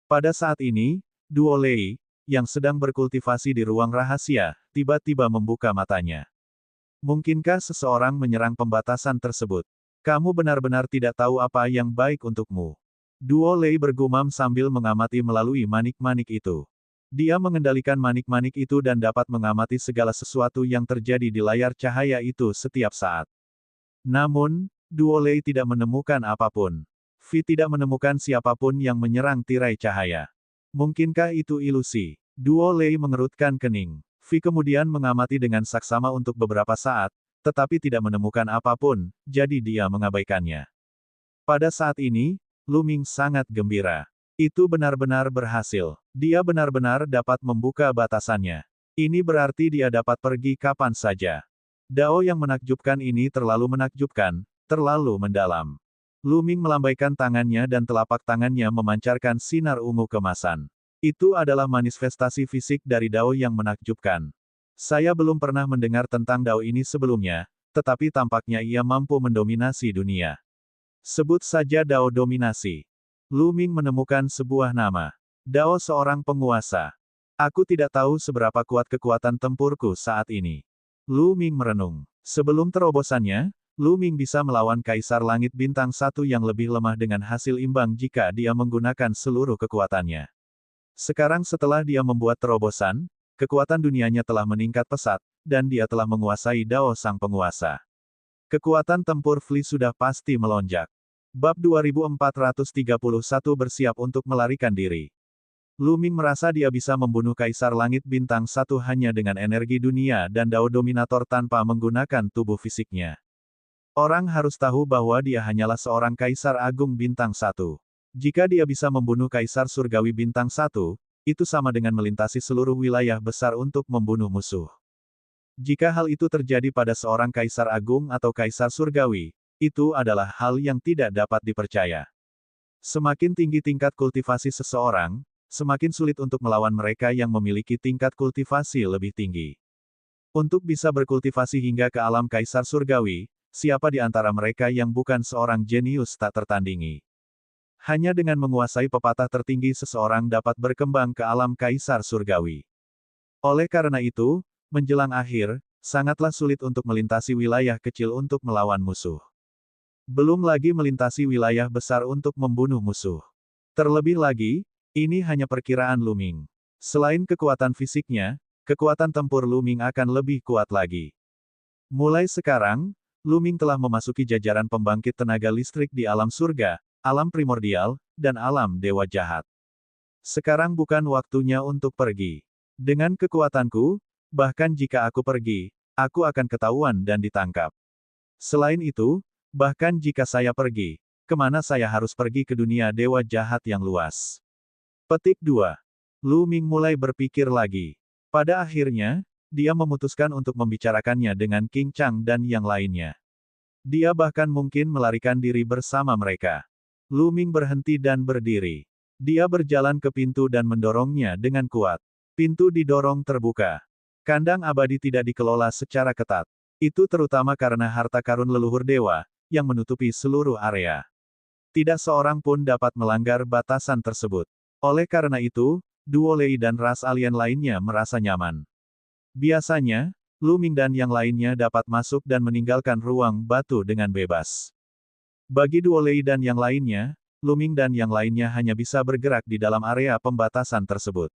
Pada saat ini, Duo Lei, yang sedang berkultivasi di ruang rahasia, tiba-tiba membuka matanya. Mungkinkah seseorang menyerang pembatasan tersebut? Kamu benar-benar tidak tahu apa yang baik untukmu. Duo Lei bergumam sambil mengamati melalui manik-manik itu. Dia mengendalikan manik-manik itu dan dapat mengamati segala sesuatu yang terjadi di layar cahaya itu setiap saat. Namun, Duo Lei tidak menemukan apapun. Vi tidak menemukan siapapun yang menyerang tirai cahaya. Mungkinkah itu ilusi? Duo Lei mengerutkan kening. Vi kemudian mengamati dengan saksama untuk beberapa saat, tetapi tidak menemukan apapun, jadi dia mengabaikannya. Pada saat ini, Lu Ming sangat gembira. Itu benar-benar berhasil. Dia benar-benar dapat membuka batasannya. Ini berarti dia dapat pergi kapan saja. Dao yang menakjubkan ini terlalu menakjubkan, terlalu mendalam. Lu Ming melambaikan tangannya dan telapak tangannya memancarkan sinar ungu kemasan. Itu adalah manifestasi fisik dari Dao yang menakjubkan. Saya belum pernah mendengar tentang Dao ini sebelumnya, tetapi tampaknya ia mampu mendominasi dunia. Sebut saja Dao dominasi. Lu Ming menemukan sebuah nama. Dao seorang penguasa. Aku tidak tahu seberapa kuat kekuatan tempurku saat ini. Lu Ming merenung. Sebelum terobosannya, Lu Ming bisa melawan Kaisar Langit Bintang 1 yang lebih lemah dengan hasil imbang jika dia menggunakan seluruh kekuatannya. Sekarang setelah dia membuat terobosan, kekuatan dunianya telah meningkat pesat, dan dia telah menguasai Dao sang penguasa. Kekuatan tempur Fli sudah pasti melonjak. Bab 2431 bersiap untuk melarikan diri. Lu Ming merasa dia bisa membunuh Kaisar Langit Bintang 1 hanya dengan energi dunia dan Dao Dominator tanpa menggunakan tubuh fisiknya. Orang harus tahu bahwa dia hanyalah seorang Kaisar Agung Bintang 1. Jika dia bisa membunuh Kaisar Surgawi Bintang 1, itu sama dengan melintasi seluruh wilayah besar untuk membunuh musuh. Jika hal itu terjadi pada seorang Kaisar Agung atau Kaisar Surgawi, itu adalah hal yang tidak dapat dipercaya. Semakin tinggi tingkat kultivasi seseorang, semakin sulit untuk melawan mereka yang memiliki tingkat kultivasi lebih tinggi. Untuk bisa berkultivasi hingga ke alam Kaisar Surgawi, siapa di antara mereka yang bukan seorang jenius tak tertandingi? Hanya dengan menguasai pepatah tertinggi seseorang dapat berkembang ke alam Kaisar Surgawi. Oleh karena itu, menjelang akhir, sangatlah sulit untuk melintasi wilayah kecil untuk melawan musuh. Belum lagi melintasi wilayah besar untuk membunuh musuh. Terlebih lagi, ini hanya perkiraan Lu Ming. Selain kekuatan fisiknya, kekuatan tempur Lu Ming akan lebih kuat lagi. Mulai sekarang, Lu Ming telah memasuki jajaran pembangkit tenaga listrik di alam surga, alam primordial, dan alam dewa jahat. Sekarang bukan waktunya untuk pergi. Dengan kekuatanku, bahkan jika aku pergi, aku akan ketahuan dan ditangkap. Selain itu, bahkan jika saya pergi, kemana saya harus pergi ke dunia dewa jahat yang luas? Petik 2. Lu Ming mulai berpikir lagi. Pada akhirnya, dia memutuskan untuk membicarakannya dengan Qing Chang dan yang lainnya. Dia bahkan mungkin melarikan diri bersama mereka. Lu Ming berhenti dan berdiri. Dia berjalan ke pintu dan mendorongnya dengan kuat. Pintu didorong terbuka. Kandang abadi tidak dikelola secara ketat. Itu terutama karena harta karun leluhur dewa, yang menutupi seluruh area. Tidak seorang pun dapat melanggar batasan tersebut. Oleh karena itu, Duo Lei dan ras alien lainnya merasa nyaman. Biasanya, Lu Ming dan yang lainnya dapat masuk dan meninggalkan ruang batu dengan bebas. Bagi Duo Lei dan yang lainnya, Lu Ming dan yang lainnya hanya bisa bergerak di dalam area pembatasan tersebut.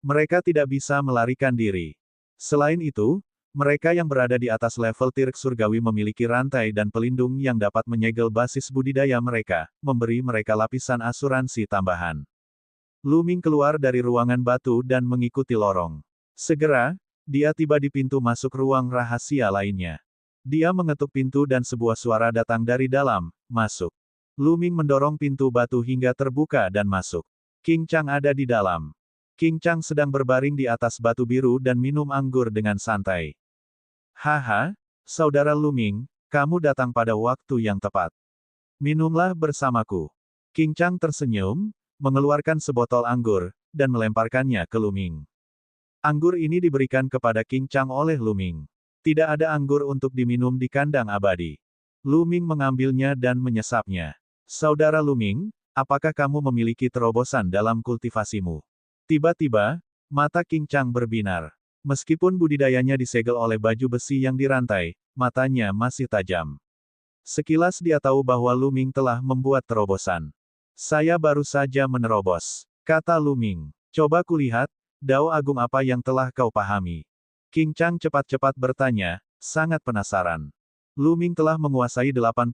Mereka tidak bisa melarikan diri. Selain itu, mereka yang berada di atas level Tirk Surgawi memiliki rantai dan pelindung yang dapat menyegel basis budidaya mereka, memberi mereka lapisan asuransi tambahan. Lu Ming keluar dari ruangan batu dan mengikuti lorong. Segera, dia tiba di pintu masuk ruang rahasia lainnya. Dia mengetuk pintu dan sebuah suara datang dari dalam, masuk. Lu Ming mendorong pintu batu hingga terbuka dan masuk. Qing Chang ada di dalam. Qing Chang sedang berbaring di atas batu biru dan minum anggur dengan santai. Haha, saudara Lu Ming, kamu datang pada waktu yang tepat. Minumlah bersamaku. Qing Chang tersenyum, mengeluarkan sebotol anggur, dan melemparkannya ke Lu Ming. Anggur ini diberikan kepada Qing Chang oleh Lu Ming. Tidak ada anggur untuk diminum di kandang abadi. Lu Ming mengambilnya dan menyesapnya. Saudara Lu Ming, apakah kamu memiliki terobosan dalam kultivasimu? Tiba-tiba, mata Qing Chang berbinar. Meskipun budidayanya disegel oleh baju besi yang dirantai, matanya masih tajam. Sekilas dia tahu bahwa Lu Ming telah membuat terobosan. Saya baru saja menerobos, kata Lu Ming. Coba kulihat, dao agung apa yang telah kau pahami? Qing Chang cepat-cepat bertanya, sangat penasaran. Lu Ming telah menguasai 81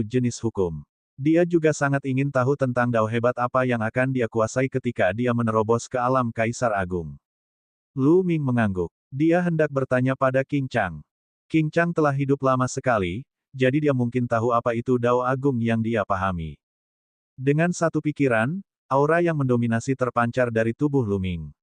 jenis hukum. Dia juga sangat ingin tahu tentang dao hebat apa yang akan dia kuasai ketika dia menerobos ke alam Kaisar Agung. Lu Ming mengangguk. Dia hendak bertanya pada Qing Chang. Qing Chang telah hidup lama sekali, jadi dia mungkin tahu apa itu dao agung yang dia pahami. Dengan satu pikiran, aura yang mendominasi terpancar dari tubuh Lu Ming.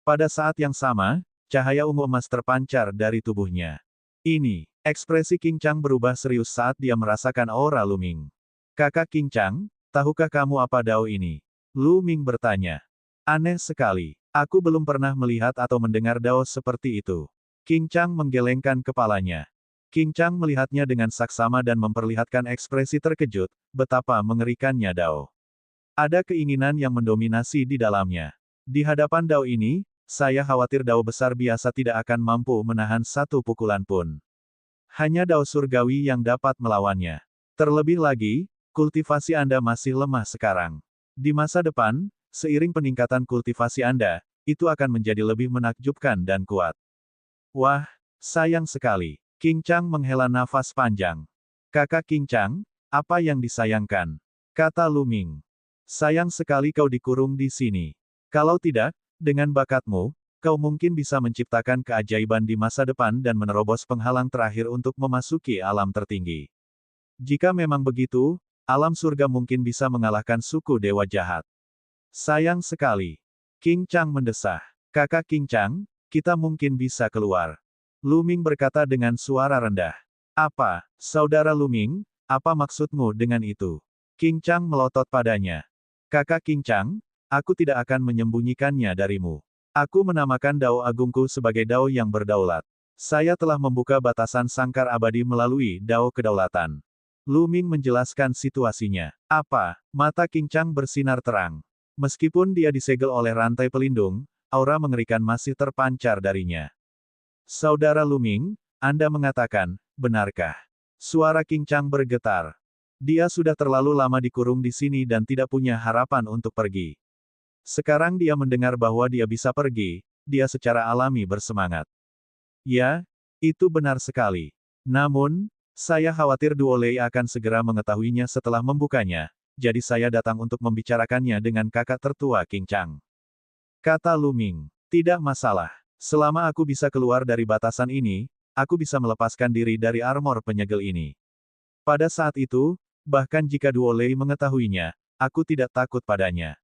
Pada saat yang sama, cahaya ungu emas terpancar dari tubuhnya. Ini, ekspresi Qing Chang berubah serius saat dia merasakan aura Lu Ming. Kakak Qing Chang, tahukah kamu apa dao ini? Lu Ming bertanya. Aneh sekali. Aku belum pernah melihat atau mendengar dao seperti itu. Qing Chang menggelengkan kepalanya. Qing Chang melihatnya dengan saksama dan memperlihatkan ekspresi terkejut, betapa mengerikannya dao. Ada keinginan yang mendominasi di dalamnya. Di hadapan dao ini, saya khawatir dao besar biasa tidak akan mampu menahan satu pukulan pun. Hanya dao surgawi yang dapat melawannya. Terlebih lagi, kultivasi Anda masih lemah sekarang. Di masa depan, seiring peningkatan kultivasi Anda, itu akan menjadi lebih menakjubkan dan kuat. Wah, sayang sekali. Qing Chang menghela nafas panjang. Kakak Qing Chang, apa yang disayangkan? Kata Lu Ming. Sayang sekali kau dikurung di sini. Kalau tidak, dengan bakatmu, kau mungkin bisa menciptakan keajaiban di masa depan dan menerobos penghalang terakhir untuk memasuki alam tertinggi. Jika memang begitu, alam surga mungkin bisa mengalahkan suku dewa jahat. Sayang sekali. Qing Chang mendesah. Kakak Qing Chang, kita mungkin bisa keluar. Lu Ming berkata dengan suara rendah. Apa, saudara Lu Ming, apa maksudmu dengan itu? Qing Chang melotot padanya. Kakak Qing Chang, aku tidak akan menyembunyikannya darimu. Aku menamakan dao agungku sebagai dao yang berdaulat. Saya telah membuka batasan sangkar abadi melalui dao kedaulatan. Lu Ming menjelaskan situasinya. Apa? Mata Qing Chang bersinar terang. Meskipun dia disegel oleh rantai pelindung, aura mengerikan masih terpancar darinya. Saudara Lu Ming, Anda mengatakan, benarkah? Suara Qing Chang bergetar. Dia sudah terlalu lama dikurung di sini dan tidak punya harapan untuk pergi. Sekarang dia mendengar bahwa dia bisa pergi, dia secara alami bersemangat. Ya, itu benar sekali. Namun, saya khawatir Duo Lei akan segera mengetahuinya setelah membukanya, jadi saya datang untuk membicarakannya dengan kakak tertua Qing Chang. Kata Lu Ming, tidak masalah. Selama aku bisa keluar dari batasan ini, aku bisa melepaskan diri dari armor penyegel ini. Pada saat itu, bahkan jika Duo Lei mengetahuinya, aku tidak takut padanya.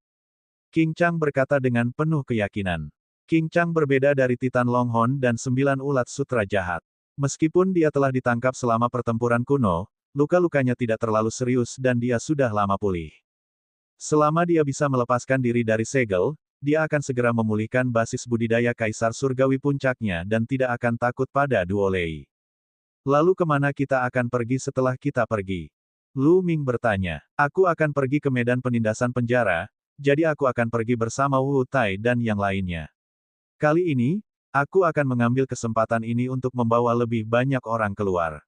Qing Chang berkata dengan penuh keyakinan. Qing Chang berbeda dari Titan Longhorn dan 9 ulat sutra jahat. Meskipun dia telah ditangkap selama pertempuran kuno, luka-lukanya tidak terlalu serius dan dia sudah lama pulih. Selama dia bisa melepaskan diri dari segel, dia akan segera memulihkan basis budidaya Kaisar Surgawi puncaknya dan tidak akan takut pada Duo Lei. Lalu kemana kita akan pergi setelah kita pergi? Lu Ming bertanya. Aku akan pergi ke medan penindasan penjara, jadi aku akan pergi bersama Wu Tai dan yang lainnya. Kali ini, aku akan mengambil kesempatan ini untuk membawa lebih banyak orang keluar.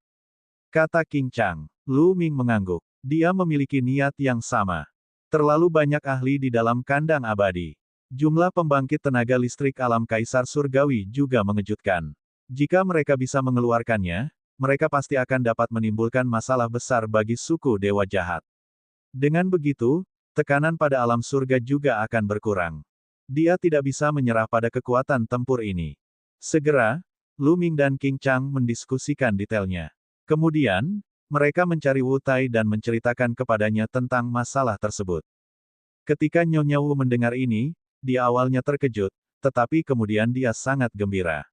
Kata Qing Chang. Lu Ming mengangguk. Dia memiliki niat yang sama. Terlalu banyak ahli di dalam kandang abadi. Jumlah pembangkit tenaga listrik alam Kaisar Surgawi juga mengejutkan. Jika mereka bisa mengeluarkannya, mereka pasti akan dapat menimbulkan masalah besar bagi suku dewa jahat. Dengan begitu, tekanan pada alam surga juga akan berkurang. Dia tidak bisa menyerah pada kekuatan tempur ini. Segera, Lu Ming dan Qing Chang mendiskusikan detailnya. Kemudian, mereka mencari Wu Tai dan menceritakan kepadanya tentang masalah tersebut. Ketika Nyonya Wu mendengar ini, dia awalnya terkejut, tetapi kemudian dia sangat gembira.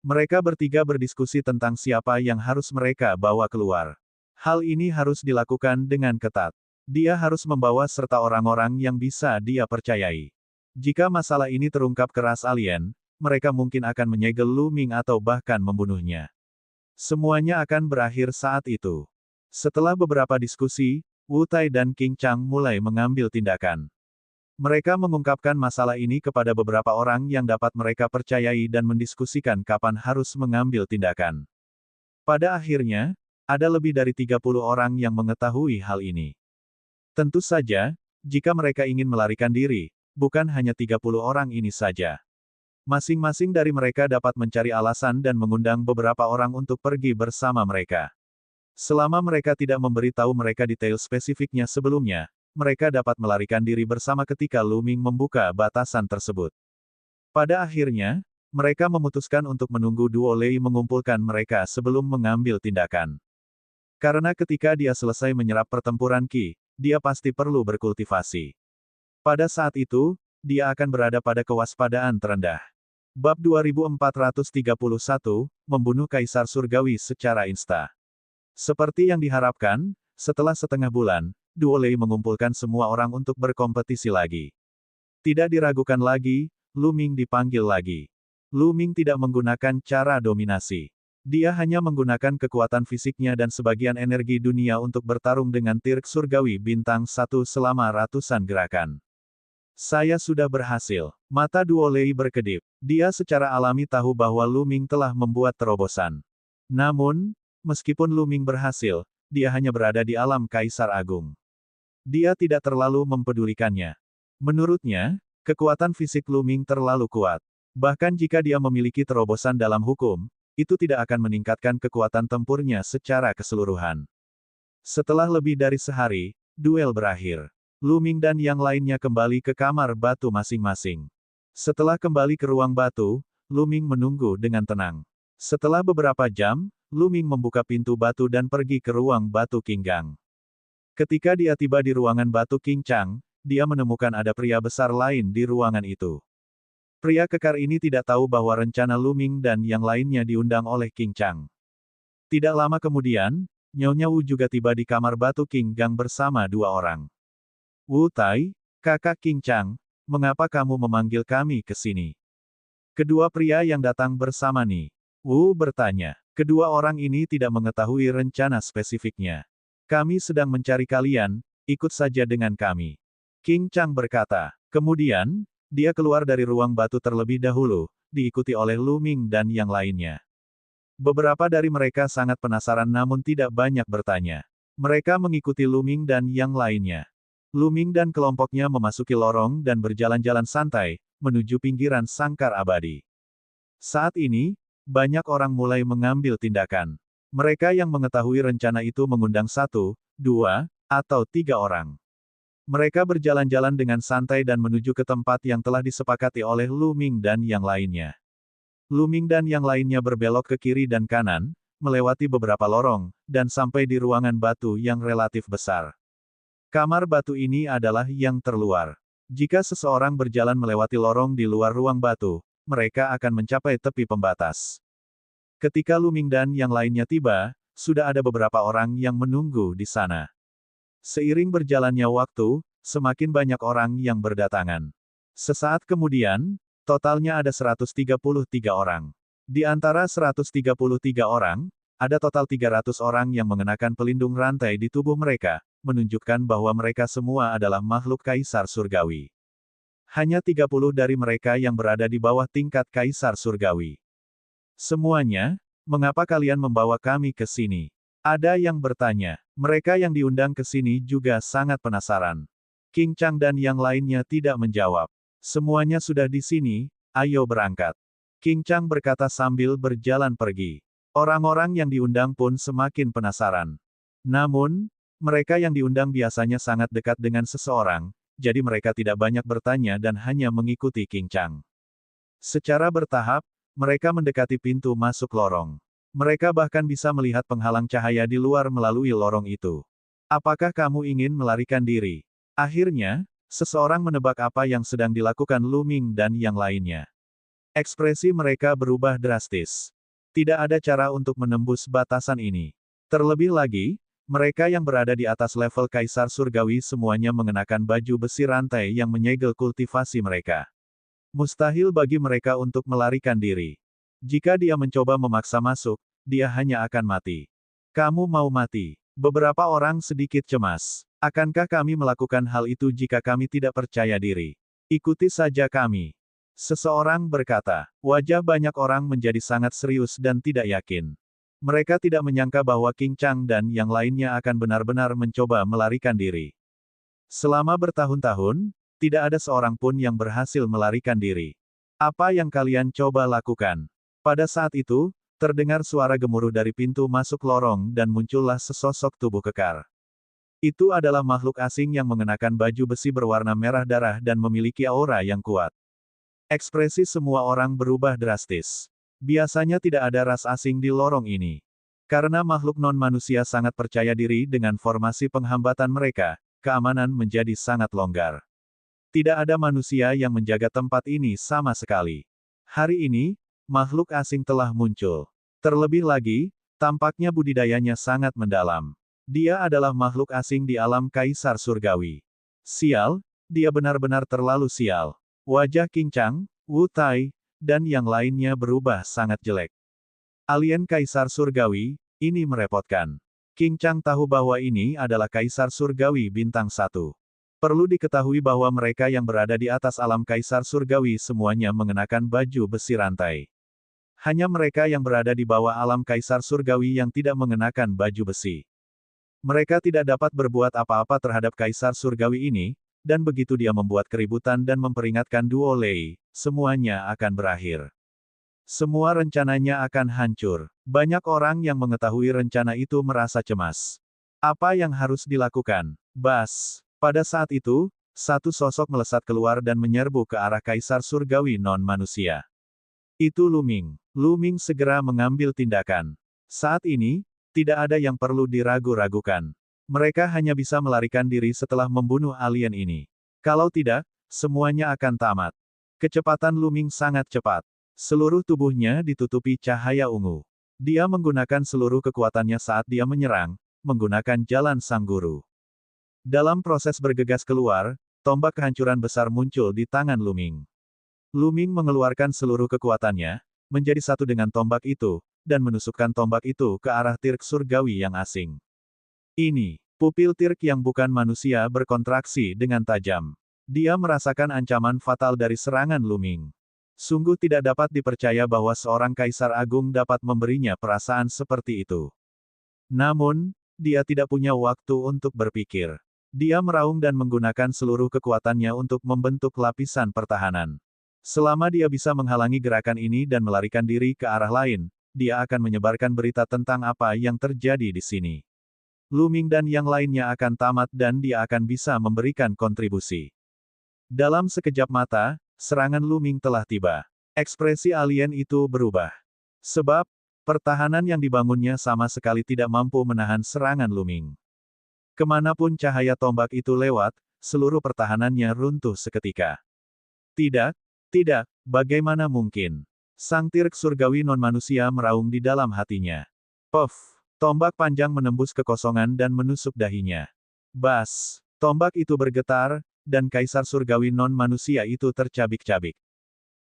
Mereka bertiga berdiskusi tentang siapa yang harus mereka bawa keluar. Hal ini harus dilakukan dengan ketat. Dia harus membawa serta orang-orang yang bisa dia percayai. Jika masalah ini terungkap ke ras alien, mereka mungkin akan menyegel Lu Ming atau bahkan membunuhnya. Semuanya akan berakhir saat itu. Setelah beberapa diskusi, Wu Tai dan Qing Chang mulai mengambil tindakan. Mereka mengungkapkan masalah ini kepada beberapa orang yang dapat mereka percayai dan mendiskusikan kapan harus mengambil tindakan. Pada akhirnya, ada lebih dari 30 orang yang mengetahui hal ini. Tentu saja, jika mereka ingin melarikan diri, bukan hanya 30 orang ini saja. Masing-masing dari mereka dapat mencari alasan dan mengundang beberapa orang untuk pergi bersama mereka. Selama mereka tidak memberitahu mereka detail spesifiknya sebelumnya, mereka dapat melarikan diri bersama ketika Lu Ming membuka batasan tersebut. Pada akhirnya, mereka memutuskan untuk menunggu Duo Lei mengumpulkan mereka sebelum mengambil tindakan. Karena ketika dia selesai menyerap pertempuran Qi, dia pasti perlu berkultivasi. Pada saat itu, dia akan berada pada kewaspadaan terendah. Bab 2431, Membunuh Kaisar Surgawi secara insta. Seperti yang diharapkan, setelah setengah bulan, Duo Lei mengumpulkan semua orang untuk berkompetisi lagi. Tidak diragukan lagi, Lu Ming dipanggil lagi. Lu Ming tidak menggunakan cara dominasi. Dia hanya menggunakan kekuatan fisiknya dan sebagian energi dunia untuk bertarung dengan Tirk Surgawi Bintang 1 selama ratusan gerakan. Saya sudah berhasil. Mata Duo Lei berkedip. Dia secara alami tahu bahwa Lu Ming telah membuat terobosan. Namun, meskipun Lu Ming berhasil, dia hanya berada di alam Kaisar Agung. Dia tidak terlalu mempedulikannya. Menurutnya, kekuatan fisik Lu Ming terlalu kuat. Bahkan jika dia memiliki terobosan dalam hukum, itu tidak akan meningkatkan kekuatan tempurnya secara keseluruhan. Setelah lebih dari sehari, duel berakhir. Lu Ming dan yang lainnya kembali ke kamar batu masing-masing. Setelah kembali ke ruang batu, Lu Ming menunggu dengan tenang. Setelah beberapa jam, Lu Ming membuka pintu batu dan pergi ke ruang batu Qing Gang. Ketika dia tiba di ruangan batu Qing Chang, dia menemukan ada pria besar lain di ruangan itu. Pria kekar ini tidak tahu bahwa rencana Lu Ming dan yang lainnya diundang oleh Qing Chang. Tidak lama kemudian, Nyonya Wu juga tiba di kamar batu Qing Gang bersama dua orang. Wu Tai, kakak Qing Chang, mengapa kamu memanggil kami ke sini? Kedua pria yang datang bersama Ni Wu bertanya. Kedua orang ini tidak mengetahui rencana spesifiknya. Kami sedang mencari kalian, ikut saja dengan kami. Qing Chang berkata. Kemudian, dia keluar dari ruang batu terlebih dahulu, diikuti oleh Lu Ming dan yang lainnya. Beberapa dari mereka sangat penasaran namun tidak banyak bertanya. Mereka mengikuti Lu Ming dan yang lainnya. Lu Ming dan kelompoknya memasuki lorong dan berjalan-jalan santai, menuju pinggiran sangkar abadi. Saat ini, banyak orang mulai mengambil tindakan. Mereka yang mengetahui rencana itu mengundang 1, 2, atau 3 orang. Mereka berjalan-jalan dengan santai dan menuju ke tempat yang telah disepakati oleh Lu Ming dan yang lainnya. Lu Ming dan yang lainnya berbelok ke kiri dan kanan, melewati beberapa lorong, dan sampai di ruangan batu yang relatif besar. Kamar batu ini adalah yang terluar. Jika seseorang berjalan melewati lorong di luar ruang batu, mereka akan mencapai tepi pembatas. Ketika Lu Ming dan yang lainnya tiba, sudah ada beberapa orang yang menunggu di sana. Seiring berjalannya waktu, semakin banyak orang yang berdatangan. Sesaat kemudian, totalnya ada 133 orang. Di antara 133 orang, ada total 300 orang yang mengenakan pelindung rantai di tubuh mereka, menunjukkan bahwa mereka semua adalah makhluk Kaisar Surgawi. Hanya 30 dari mereka yang berada di bawah tingkat Kaisar Surgawi. Semuanya, mengapa kalian membawa kami ke sini? Ada yang bertanya. Mereka yang diundang ke sini juga sangat penasaran. Qing Chang dan yang lainnya tidak menjawab. Semuanya sudah di sini, ayo berangkat. Qing Chang berkata sambil berjalan pergi. Orang-orang yang diundang pun semakin penasaran. Namun, mereka yang diundang biasanya sangat dekat dengan seseorang, jadi mereka tidak banyak bertanya dan hanya mengikuti Qing Chang. Secara bertahap, mereka mendekati pintu masuk lorong. Mereka bahkan bisa melihat penghalang cahaya di luar melalui lorong itu. Apakah kamu ingin melarikan diri? Akhirnya, seseorang menebak apa yang sedang dilakukan Lu Ming dan yang lainnya. Ekspresi mereka berubah drastis. Tidak ada cara untuk menembus batasan ini. Terlebih lagi, Mereka yang berada di atas level Kaisar Surgawi semuanya mengenakan baju besi rantai yang menyegel kultivasi mereka. Mustahil bagi mereka untuk melarikan diri. Jika dia mencoba memaksa masuk, dia hanya akan mati. Kamu mau mati? Beberapa orang sedikit cemas. Akankah kami melakukan hal itu jika kami tidak percaya diri? Ikuti saja kami. Seseorang berkata. Wajah banyak orang menjadi sangat serius dan tidak yakin. Mereka tidak menyangka bahwa King Chang dan yang lainnya akan benar-benar mencoba melarikan diri. Selama bertahun-tahun, tidak ada seorang pun yang berhasil melarikan diri. Apa yang kalian coba lakukan? Pada saat itu, terdengar suara gemuruh dari pintu masuk lorong dan muncullah sesosok tubuh kekar. Itu adalah makhluk asing yang mengenakan baju besi berwarna merah darah dan memiliki aura yang kuat. Ekspresi semua orang berubah drastis. Biasanya tidak ada ras asing di lorong ini. Karena makhluk non-manusia sangat percaya diri dengan formasi penghambatan mereka, keamanan menjadi sangat longgar. Tidak ada manusia yang menjaga tempat ini sama sekali. Hari ini, makhluk asing telah muncul. Terlebih lagi, tampaknya budidayanya sangat mendalam. Dia adalah makhluk asing di alam Kaisar Surgawi. Sial, dia benar-benar terlalu sial. Wajah King Chang, Wu Tai, dan yang lainnya berubah sangat jelek. Alien Kaisar Surgawi, ini merepotkan. King Chang tahu bahwa ini adalah Kaisar Surgawi bintang 1. Perlu diketahui bahwa mereka yang berada di atas alam Kaisar Surgawi semuanya mengenakan baju besi rantai. Hanya mereka yang berada di bawah alam Kaisar Surgawi yang tidak mengenakan baju besi. Mereka tidak dapat berbuat apa-apa terhadap Kaisar Surgawi ini, dan begitu dia membuat keributan dan memperingatkan Duo Lei, semuanya akan berakhir. Semua rencananya akan hancur. Banyak orang yang mengetahui rencana itu merasa cemas. Apa yang harus dilakukan? Bas. Pada saat itu, satu sosok melesat keluar dan menyerbu ke arah Kaisar Surgawi non-manusia. Itu Lu Ming. Lu Ming segera mengambil tindakan. Saat ini, tidak ada yang perlu diragu-ragukan. Mereka hanya bisa melarikan diri setelah membunuh alien ini. Kalau tidak, semuanya akan tamat. Kecepatan Lu Ming sangat cepat. Seluruh tubuhnya ditutupi cahaya ungu. Dia menggunakan seluruh kekuatannya saat dia menyerang, menggunakan jalan sang guru. Dalam proses bergegas keluar, tombak kehancuran besar muncul di tangan Lu Ming. Lu Ming mengeluarkan seluruh kekuatannya, menjadi satu dengan tombak itu, dan menusukkan tombak itu ke arah Tirk Surgawi yang asing. Ini, pupil Tirk yang bukan manusia berkontraksi dengan tajam. Dia merasakan ancaman fatal dari serangan Lu Ming. Sungguh tidak dapat dipercaya bahwa seorang kaisar agung dapat memberinya perasaan seperti itu. Namun, dia tidak punya waktu untuk berpikir. Dia meraung dan menggunakan seluruh kekuatannya untuk membentuk lapisan pertahanan. Selama dia bisa menghalangi gerakan ini dan melarikan diri ke arah lain, dia akan menyebarkan berita tentang apa yang terjadi di sini. Lu Ming dan yang lainnya akan tamat dan dia akan bisa memberikan kontribusi. Dalam sekejap mata, serangan Lu Ming telah tiba. Ekspresi alien itu berubah. Sebab, pertahanan yang dibangunnya sama sekali tidak mampu menahan serangan Lu Ming. Kemanapun cahaya tombak itu lewat, seluruh pertahanannya runtuh seketika. Tidak, tidak, bagaimana mungkin? Sang Tirk Surgawi non-manusia meraung di dalam hatinya. Puff! Tombak panjang menembus kekosongan dan menusuk dahinya. Bas! Tombak itu bergetar, dan Kaisar Surgawi non-manusia itu tercabik-cabik.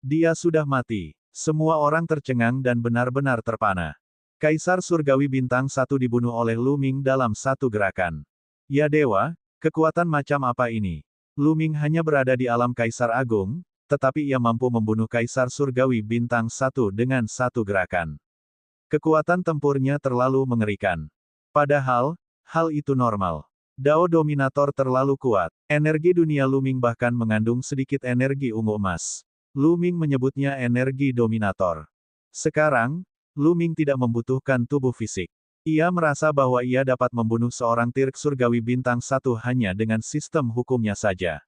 Dia sudah mati. Semua orang tercengang dan benar-benar terpana. Kaisar Surgawi bintang 1 dibunuh oleh Lu Ming dalam satu gerakan. Ya dewa, kekuatan macam apa ini? Lu Ming hanya berada di alam Kaisar Agung, tetapi ia mampu membunuh Kaisar Surgawi bintang 1 dengan satu gerakan. Kekuatan tempurnya terlalu mengerikan. Padahal, hal itu normal. Dao Dominator terlalu kuat. Energi dunia Lu Ming bahkan mengandung sedikit energi ungu emas. Lu Ming menyebutnya energi Dominator. Sekarang, Lu Ming tidak membutuhkan tubuh fisik. Ia merasa bahwa ia dapat membunuh seorang Tirk Surgawi bintang 1 hanya dengan sistem hukumnya saja.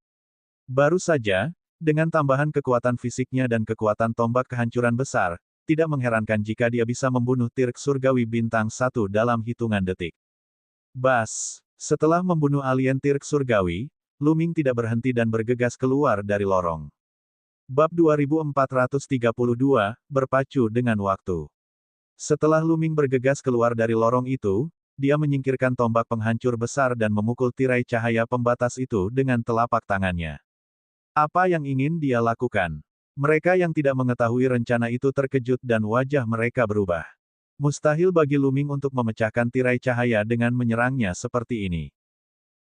Baru saja, dengan tambahan kekuatan fisiknya dan kekuatan tombak kehancuran besar, tidak mengherankan jika dia bisa membunuh Tirk Surgawi bintang 1 dalam hitungan detik. Bas! Setelah membunuh alien Tirk Surgawi, Lu Ming tidak berhenti dan bergegas keluar dari lorong. Bab 2432, berpacu dengan waktu. Setelah Lu Ming bergegas keluar dari lorong itu, dia menyingkirkan tombak penghancur besar dan memukul tirai cahaya pembatas itu dengan telapak tangannya. Apa yang ingin dia lakukan? Mereka yang tidak mengetahui rencana itu terkejut dan wajah mereka berubah. Mustahil bagi Luming untuk memecahkan tirai cahaya dengan menyerangnya seperti ini.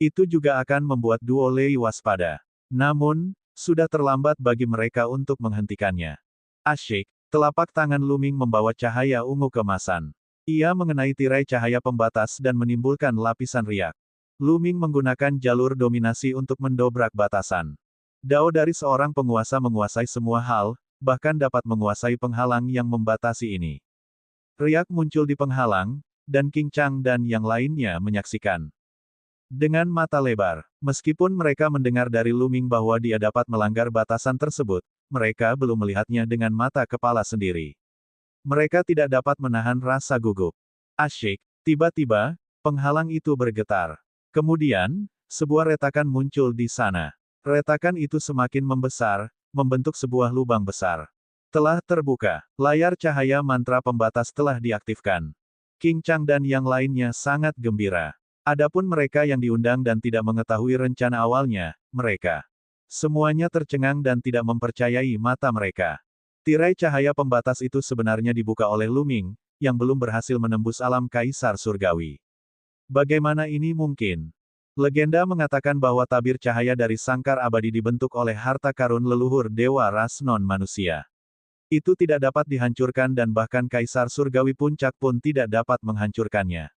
Itu juga akan membuat Duo Lei waspada. Namun, sudah terlambat bagi mereka untuk menghentikannya. Asyik, telapak tangan Luming membawa cahaya ungu kemasan. Ia mengenai tirai cahaya pembatas dan menimbulkan lapisan riak. Luming menggunakan jalur dominasi untuk mendobrak batasan. Dao dari seorang penguasa menguasai semua hal, bahkan dapat menguasai penghalang yang membatasi ini. Riak muncul di penghalang, dan King Chang dan yang lainnya menyaksikan. Dengan mata lebar, meskipun mereka mendengar dari Luming bahwa dia dapat melanggar batasan tersebut, mereka belum melihatnya dengan mata kepala sendiri. Mereka tidak dapat menahan rasa gugup. Asyik, tiba-tiba, penghalang itu bergetar. Kemudian, sebuah retakan muncul di sana. Retakan itu semakin membesar, membentuk sebuah lubang besar. Telah terbuka, layar cahaya mantra pembatas telah diaktifkan. King Chang dan yang lainnya sangat gembira. Adapun mereka yang diundang dan tidak mengetahui rencana awalnya, mereka semuanya tercengang dan tidak mempercayai mata mereka. Tirai cahaya pembatas itu sebenarnya dibuka oleh Luming, yang belum berhasil menembus alam Kaisar Surgawi. Bagaimana ini mungkin? Legenda mengatakan bahwa tabir cahaya dari sangkar abadi dibentuk oleh harta karun leluhur dewa ras non-manusia. Itu tidak dapat dihancurkan dan bahkan Kaisar Surgawi Puncak pun tidak dapat menghancurkannya.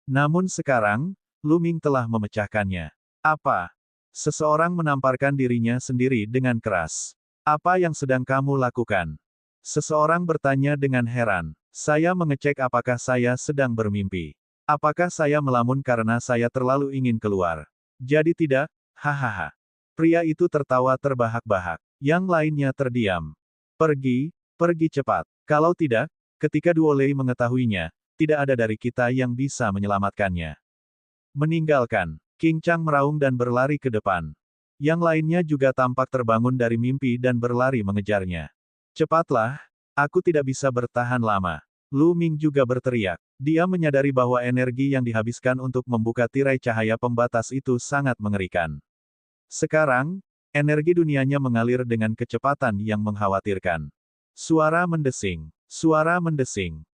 Namun sekarang, Luming telah memecahkannya. Apa? Seseorang menamparkan dirinya sendiri dengan keras. Apa yang sedang kamu lakukan? Seseorang bertanya dengan heran. Saya mengecek apakah saya sedang bermimpi. Apakah saya melamun karena saya terlalu ingin keluar? Jadi tidak, hahaha. Pria itu tertawa terbahak-bahak. Yang lainnya terdiam. Pergi cepat. Kalau tidak, ketika Duo Lei mengetahuinya, tidak ada dari kita yang bisa menyelamatkannya. Meninggalkan. King Chang meraung dan berlari ke depan. Yang lainnya juga tampak terbangun dari mimpi dan berlari mengejarnya. Cepatlah, aku tidak bisa bertahan lama. Luming juga berteriak. Dia menyadari bahwa energi yang dihabiskan untuk membuka tirai cahaya pembatas itu sangat mengerikan. Sekarang, energi dunianya mengalir dengan kecepatan yang mengkhawatirkan. Suara mendesing.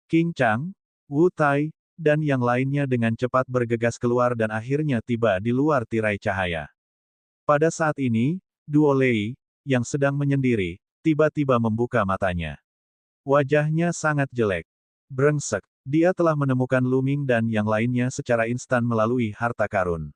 King Chang, Wu Tai, dan yang lainnya dengan cepat bergegas keluar dan akhirnya tiba di luar tirai cahaya. Pada saat ini, Duo Lei, yang sedang menyendiri, tiba-tiba membuka matanya. Wajahnya sangat jelek. Brengsek. Dia telah menemukan Luming dan yang lainnya secara instan melalui harta karun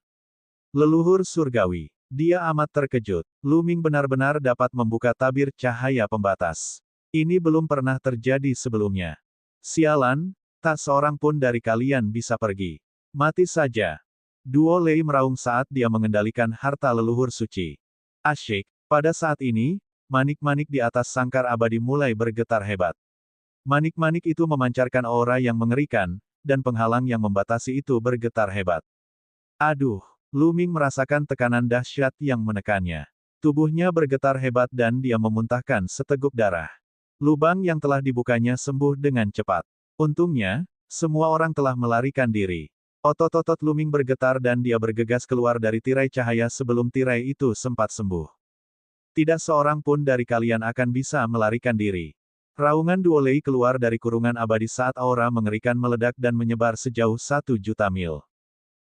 leluhur surgawi. Dia amat terkejut. Luming benar-benar dapat membuka tabir cahaya pembatas. Ini belum pernah terjadi sebelumnya. Sialan, tak seorang pun dari kalian bisa pergi. Mati saja. Duo Lei meraung saat dia mengendalikan harta leluhur suci. Asyik, pada saat ini, manik-manik di atas sangkar abadi mulai bergetar hebat. Manik-manik itu memancarkan aura yang mengerikan, dan penghalang yang membatasi itu bergetar hebat. Aduh, Luming merasakan tekanan dahsyat yang menekannya. Tubuhnya bergetar hebat dan dia memuntahkan seteguk darah. Lubang yang telah dibukanya sembuh dengan cepat. Untungnya, semua orang telah melarikan diri. Otot-otot Luming bergetar dan dia bergegas keluar dari tirai cahaya sebelum tirai itu sempat sembuh. Tidak seorang pun dari kalian akan bisa melarikan diri. Raungan Duo Lei keluar dari kurungan abadi saat aura mengerikan meledak dan menyebar sejauh 1.000.000 mil.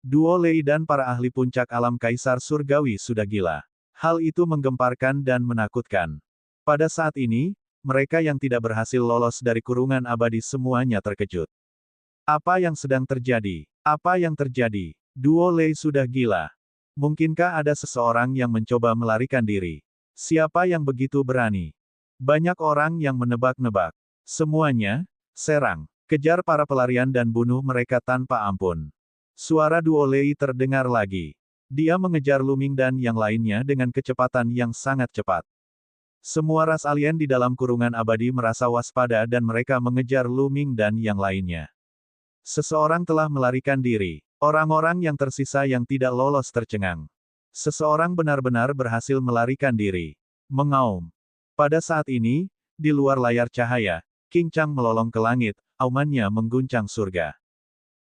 Duo Lei dan para ahli puncak alam Kaisar Surgawi sudah gila. Hal itu menggemparkan dan menakutkan. Pada saat ini, mereka yang tidak berhasil lolos dari kurungan abadi semuanya terkejut. Apa yang sedang terjadi? Apa yang terjadi? Duo Lei sudah gila. Mungkinkah ada seseorang yang mencoba melarikan diri? Siapa yang begitu berani? Banyak orang yang menebak-nebak. Semuanya, serang, kejar para pelarian dan bunuh mereka tanpa ampun. Suara Duo Lei terdengar lagi. Dia mengejar Luming dan yang lainnya dengan kecepatan yang sangat cepat. Semua ras alien di dalam kurungan abadi merasa waspada dan mereka mengejar Luming dan yang lainnya. Seseorang telah melarikan diri. Orang-orang yang tersisa yang tidak lolos tercengang. Seseorang benar-benar berhasil melarikan diri. Mengaum. Pada saat ini, di luar layar cahaya, King Chang melolong ke langit, aumannya mengguncang surga.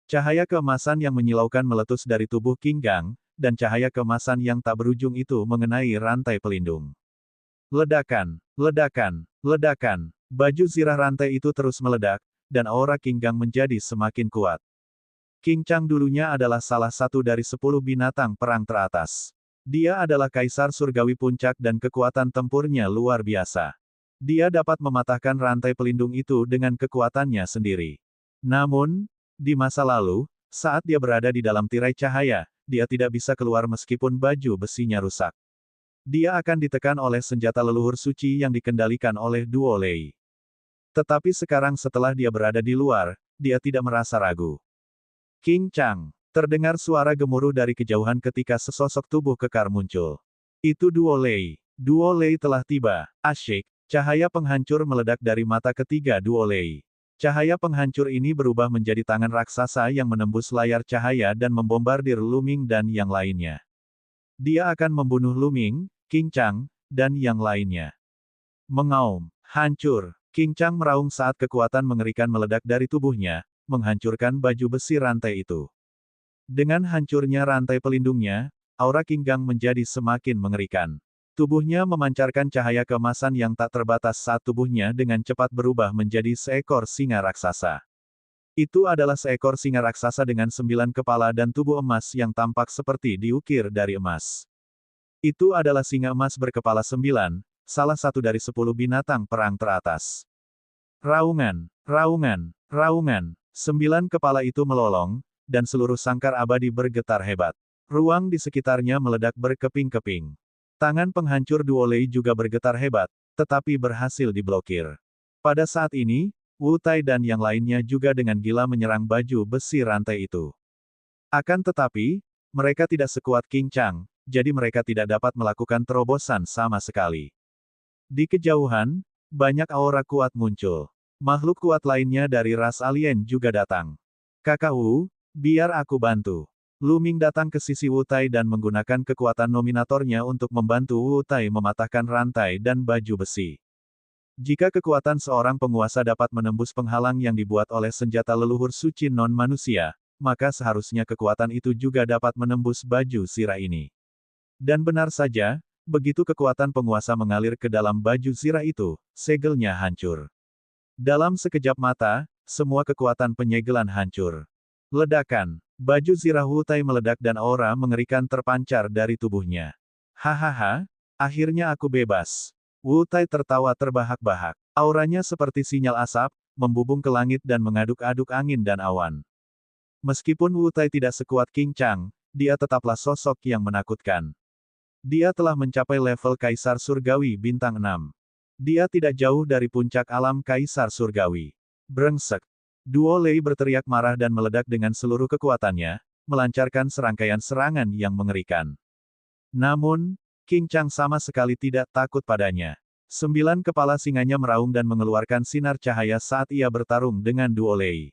Cahaya keemasan yang menyilaukan meletus dari tubuh King Gang, dan cahaya keemasan yang tak berujung itu mengenai rantai pelindung. Ledakan, ledakan, ledakan. Baju zirah rantai itu terus meledak, dan aura King Gang menjadi semakin kuat. King Chang dulunya adalah salah satu dari 10 binatang perang teratas. Dia adalah kaisar surgawi puncak dan kekuatan tempurnya luar biasa. Dia dapat mematahkan rantai pelindung itu dengan kekuatannya sendiri. Namun, di masa lalu, saat dia berada di dalam tirai cahaya, dia tidak bisa keluar meskipun baju besinya rusak. Dia akan ditekan oleh senjata leluhur suci yang dikendalikan oleh Duo Lei. Tetapi sekarang setelah dia berada di luar, dia tidak merasa ragu. King Chang. Terdengar suara gemuruh dari kejauhan ketika sesosok tubuh kekar muncul. Itu Duo Lei. Duo Lei telah tiba. Asyik. Cahaya penghancur meledak dari mata ketiga Duo Lei. Cahaya penghancur ini berubah menjadi tangan raksasa yang menembus layar cahaya dan membombardir Lu Ming dan yang lainnya. Dia akan membunuh Lu Ming, King Chang, dan yang lainnya. Mengaum. Hancur. King Chang meraung saat kekuatan mengerikan meledak dari tubuhnya, menghancurkan baju besi rantai itu. Dengan hancurnya rantai pelindungnya, aura King Gang menjadi semakin mengerikan. Tubuhnya memancarkan cahaya keemasan yang tak terbatas saat tubuhnya dengan cepat berubah menjadi seekor singa raksasa. Itu adalah seekor singa raksasa dengan 9 kepala dan tubuh emas yang tampak seperti diukir dari emas. Itu adalah singa emas berkepala 9, salah satu dari 10 binatang perang teratas. Raungan, raungan, raungan. 9 kepala itu melolong, dan seluruh sangkar abadi bergetar hebat. Ruang di sekitarnya meledak berkeping-keping. Tangan penghancur Duo Lei juga bergetar hebat, tetapi berhasil diblokir. Pada saat ini, Wu Tai dan yang lainnya juga dengan gila menyerang baju besi rantai itu. Akan tetapi, mereka tidak sekuat King Chang, jadi mereka tidak dapat melakukan terobosan sama sekali. Di kejauhan, banyak aura kuat muncul. Makhluk kuat lainnya dari ras alien juga datang. Kakak Wu, biar aku bantu. Lu Ming datang ke sisi Wu Tai dan menggunakan kekuatan nominatornya untuk membantu Wu Tai mematahkan rantai dan baju besi. Jika kekuatan seorang penguasa dapat menembus penghalang yang dibuat oleh senjata leluhur suci non-manusia, maka seharusnya kekuatan itu juga dapat menembus baju zirah ini. Dan benar saja, begitu kekuatan penguasa mengalir ke dalam baju zirah itu, segelnya hancur. Dalam sekejap mata, semua kekuatan penyegelan hancur. Ledakan. Baju zirah Wu Tai meledak dan aura mengerikan terpancar dari tubuhnya. Hahaha, akhirnya aku bebas. Wu Tai tertawa terbahak-bahak. Auranya seperti sinyal asap, membubung ke langit dan mengaduk-aduk angin dan awan. Meskipun Wu Tai tidak sekuat King Chang, dia tetaplah sosok yang menakutkan. Dia telah mencapai level Kaisar Surgawi bintang 6. Dia tidak jauh dari puncak alam Kaisar Surgawi. Brengsek. Duo Lei berteriak marah dan meledak dengan seluruh kekuatannya, melancarkan serangkaian serangan yang mengerikan. Namun, King Chang sama sekali tidak takut padanya. 9 kepala singanya meraung dan mengeluarkan sinar cahaya saat ia bertarung dengan Duo Lei.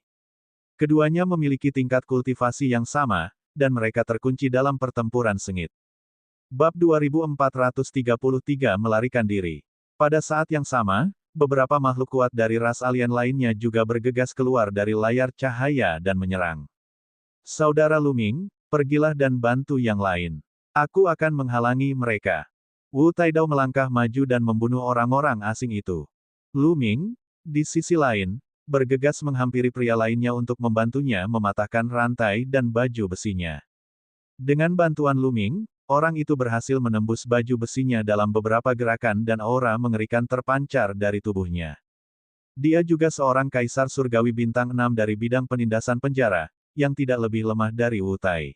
Keduanya memiliki tingkat kultivasi yang sama, dan mereka terkunci dalam pertempuran sengit. Bab 2433 melarikan diri. Pada saat yang sama, beberapa makhluk kuat dari ras alien lainnya juga bergegas keluar dari layar cahaya dan menyerang. Saudara Lu Ming, pergilah dan bantu yang lain. Aku akan menghalangi mereka. Wu Taidao melangkah maju dan membunuh orang-orang asing itu. Lu Ming, di sisi lain, bergegas menghampiri pria lainnya untuk membantunya mematahkan rantai dan baju besinya. Dengan bantuan Lu Ming, orang itu berhasil menembus baju besinya dalam beberapa gerakan dan aura mengerikan terpancar dari tubuhnya. Dia juga seorang kaisar surgawi bintang 6 dari bidang penindasan penjara, yang tidak lebih lemah dari Wu Tai.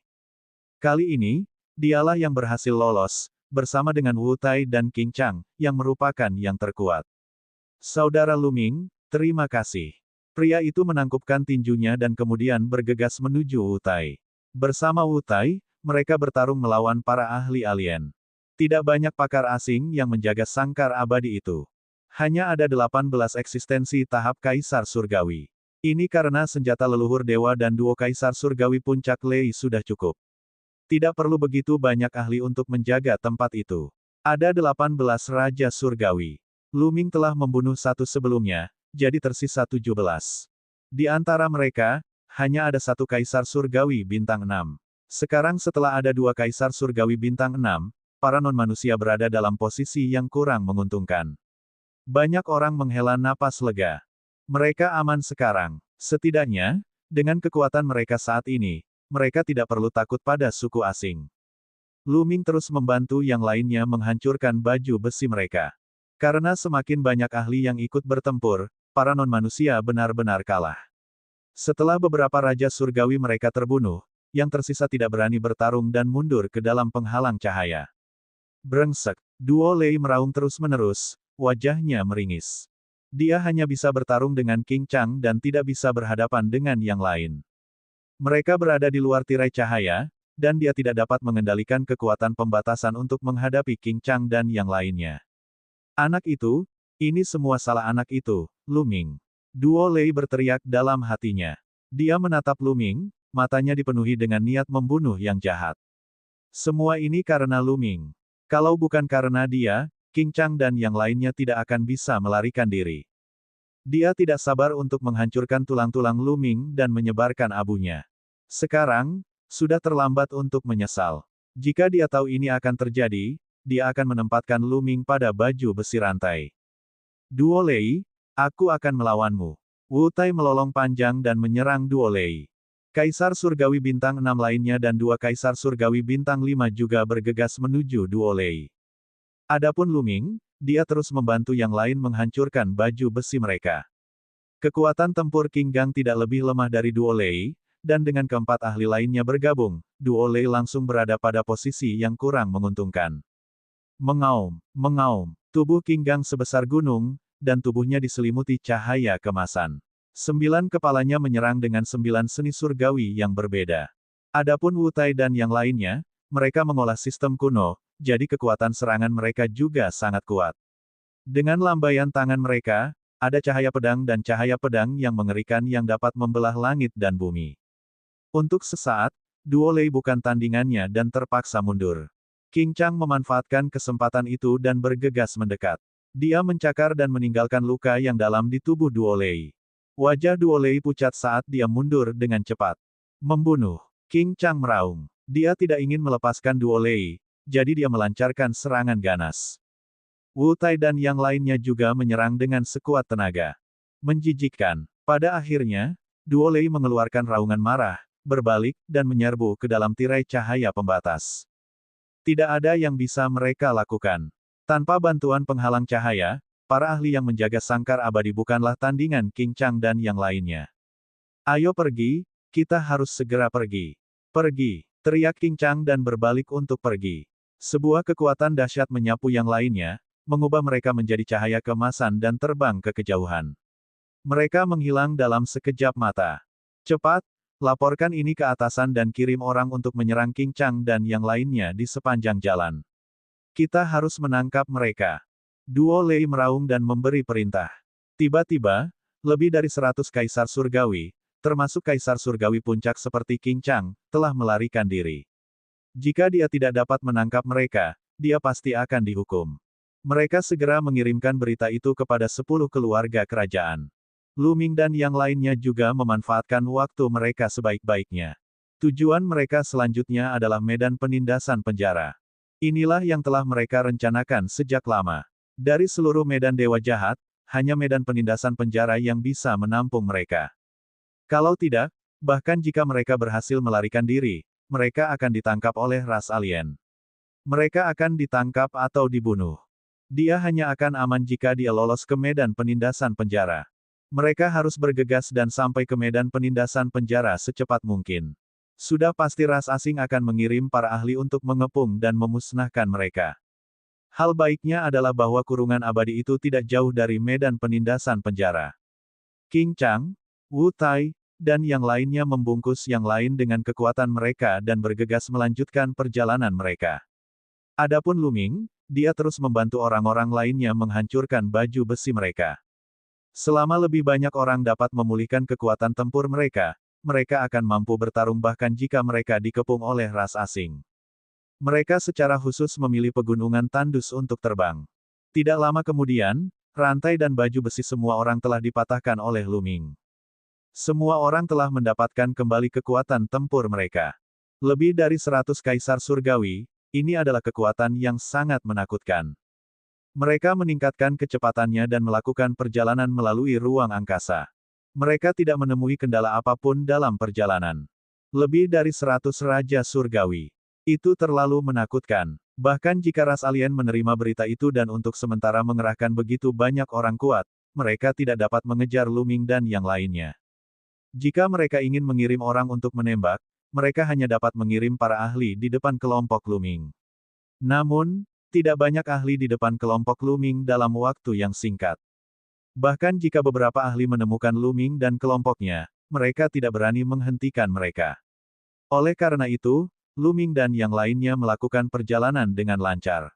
Kali ini, dialah yang berhasil lolos, bersama dengan Wu Tai dan King Chang, yang merupakan yang terkuat. Saudara Lu Ming, terima kasih. Pria itu menangkupkan tinjunya dan kemudian bergegas menuju Wu Tai. Bersama Wu Tai, mereka bertarung melawan para ahli alien. Tidak banyak pakar asing yang menjaga sangkar abadi itu. Hanya ada 18 eksistensi tahap Kaisar Surgawi. Ini karena senjata leluhur dewa dan duo Kaisar Surgawi Puncak Lei sudah cukup. Tidak perlu begitu banyak ahli untuk menjaga tempat itu. Ada 18 Raja Surgawi. Lu Ming telah membunuh satu sebelumnya, jadi tersisa 17. Di antara mereka, hanya ada satu Kaisar Surgawi Bintang 6. Sekarang setelah ada dua Kaisar Surgawi Bintang 6, para non-manusia berada dalam posisi yang kurang menguntungkan. Banyak orang menghela napas lega. Mereka aman sekarang. Setidaknya, dengan kekuatan mereka saat ini, mereka tidak perlu takut pada suku asing. Lu Ming terus membantu yang lainnya menghancurkan baju besi mereka. Karena semakin banyak ahli yang ikut bertempur, para non-manusia benar-benar kalah. Setelah beberapa raja surgawi mereka terbunuh, yang tersisa tidak berani bertarung dan mundur ke dalam penghalang cahaya. Brengsek, Duo Lei meraung terus-menerus, wajahnya meringis. Dia hanya bisa bertarung dengan King Chang dan tidak bisa berhadapan dengan yang lain. Mereka berada di luar tirai cahaya, dan dia tidak dapat mengendalikan kekuatan pembatasan untuk menghadapi King Chang dan yang lainnya. Anak itu, ini semua salah anak itu, Lu Ming. Duo Lei berteriak dalam hatinya. Dia menatap Lu Ming, matanya dipenuhi dengan niat membunuh yang jahat. Semua ini karena Lu Ming. Kalau bukan karena dia, King Chang dan yang lainnya tidak akan bisa melarikan diri. Dia tidak sabar untuk menghancurkan tulang-tulang Lu Ming dan menyebarkan abunya. Sekarang, sudah terlambat untuk menyesal. Jika dia tahu ini akan terjadi, dia akan menempatkan Lu Ming pada baju besi rantai. Duo Lei, aku akan melawanmu. Wu Tai melolong panjang dan menyerang Duo Lei. Kaisar Surgawi Bintang 6 lainnya dan dua Kaisar Surgawi Bintang 5 juga bergegas menuju Duo Lei. Adapun Lu Ming, dia terus membantu yang lain menghancurkan baju besi mereka. Kekuatan tempur King Gang tidak lebih lemah dari Duo Lei, dan dengan keempat ahli lainnya bergabung, Duo Lei langsung berada pada posisi yang kurang menguntungkan. Mengaum, mengaum, tubuh King Gang sebesar gunung, dan tubuhnya diselimuti cahaya kemasan. 9 kepalanya menyerang dengan 9 seni surgawi yang berbeda. Adapun Wu Tai dan yang lainnya, mereka mengolah sistem kuno, jadi kekuatan serangan mereka juga sangat kuat. Dengan lambaian tangan mereka, ada cahaya pedang dan cahaya pedang yang mengerikan yang dapat membelah langit dan bumi. Untuk sesaat, Duo Lei bukan tandingannya dan terpaksa mundur. King Chang memanfaatkan kesempatan itu dan bergegas mendekat. Dia mencakar dan meninggalkan luka yang dalam di tubuh Duo Lei. Wajah Duo Lei pucat saat dia mundur dengan cepat. Membunuh. King Chang meraung. Dia tidak ingin melepaskan Duo Lei, jadi dia melancarkan serangan ganas. Wu Tai dan yang lainnya juga menyerang dengan sekuat tenaga. Menjijikkan. Pada akhirnya, Duo Lei mengeluarkan raungan marah, berbalik, dan menyerbu ke dalam tirai cahaya pembatas. Tidak ada yang bisa mereka lakukan. Tanpa bantuan penghalang cahaya, para ahli yang menjaga sangkar abadi bukanlah tandingan King Chang dan yang lainnya. Ayo pergi, kita harus segera pergi. Pergi, teriak King Chang dan berbalik untuk pergi. Sebuah kekuatan dahsyat menyapu yang lainnya, mengubah mereka menjadi cahaya kemasan dan terbang ke kejauhan. Mereka menghilang dalam sekejap mata. Cepat, laporkan ini ke atasan dan kirim orang untuk menyerang King Chang dan yang lainnya di sepanjang jalan. Kita harus menangkap mereka. Duo Lei meraung dan memberi perintah. Tiba-tiba, lebih dari 100 Kaisar Surgawi, termasuk Kaisar Surgawi puncak seperti King Chang, telah melarikan diri. Jika dia tidak dapat menangkap mereka, dia pasti akan dihukum. Mereka segera mengirimkan berita itu kepada 10 keluarga kerajaan. Lu Ming dan yang lainnya juga memanfaatkan waktu mereka sebaik-baiknya. Tujuan mereka selanjutnya adalah medan penindasan penjara. Inilah yang telah mereka rencanakan sejak lama. Dari seluruh medan dewa jahat, hanya medan penindasan penjara yang bisa menampung mereka. Kalau tidak, bahkan jika mereka berhasil melarikan diri, mereka akan ditangkap oleh ras alien. Mereka akan ditangkap atau dibunuh. Dia hanya akan aman jika dia lolos ke medan penindasan penjara. Mereka harus bergegas dan sampai ke medan penindasan penjara secepat mungkin. Sudah pasti ras asing akan mengirim para ahli untuk mengepung dan memusnahkan mereka. Hal baiknya adalah bahwa kurungan abadi itu tidak jauh dari medan penindasan penjara. King Chang, Wu Tai, dan yang lainnya membungkus yang lain dengan kekuatan mereka dan bergegas melanjutkan perjalanan mereka. Adapun Lu Ming, dia terus membantu orang-orang lainnya menghancurkan baju besi mereka. Selama lebih banyak orang dapat memulihkan kekuatan tempur mereka, mereka akan mampu bertarung bahkan jika mereka dikepung oleh ras asing. Mereka secara khusus memilih pegunungan tandus untuk terbang. Tidak lama kemudian, rantai dan baju besi semua orang telah dipatahkan oleh Lu Ming. Semua orang telah mendapatkan kembali kekuatan tempur mereka. Lebih dari 100 kaisar surgawi, ini adalah kekuatan yang sangat menakutkan. Mereka meningkatkan kecepatannya dan melakukan perjalanan melalui ruang angkasa. Mereka tidak menemui kendala apapun dalam perjalanan. Lebih dari 100 raja surgawi. Itu terlalu menakutkan. Bahkan jika ras alien menerima berita itu dan untuk sementara mengerahkan begitu banyak orang kuat, mereka tidak dapat mengejar Luming dan yang lainnya. Jika mereka ingin mengirim orang untuk menembak, mereka hanya dapat mengirim para ahli di depan kelompok Luming. Namun, tidak banyak ahli di depan kelompok Luming dalam waktu yang singkat. Bahkan jika beberapa ahli menemukan Luming dan kelompoknya, mereka tidak berani menghentikan mereka. Oleh karena itu, Luming dan yang lainnya melakukan perjalanan dengan lancar.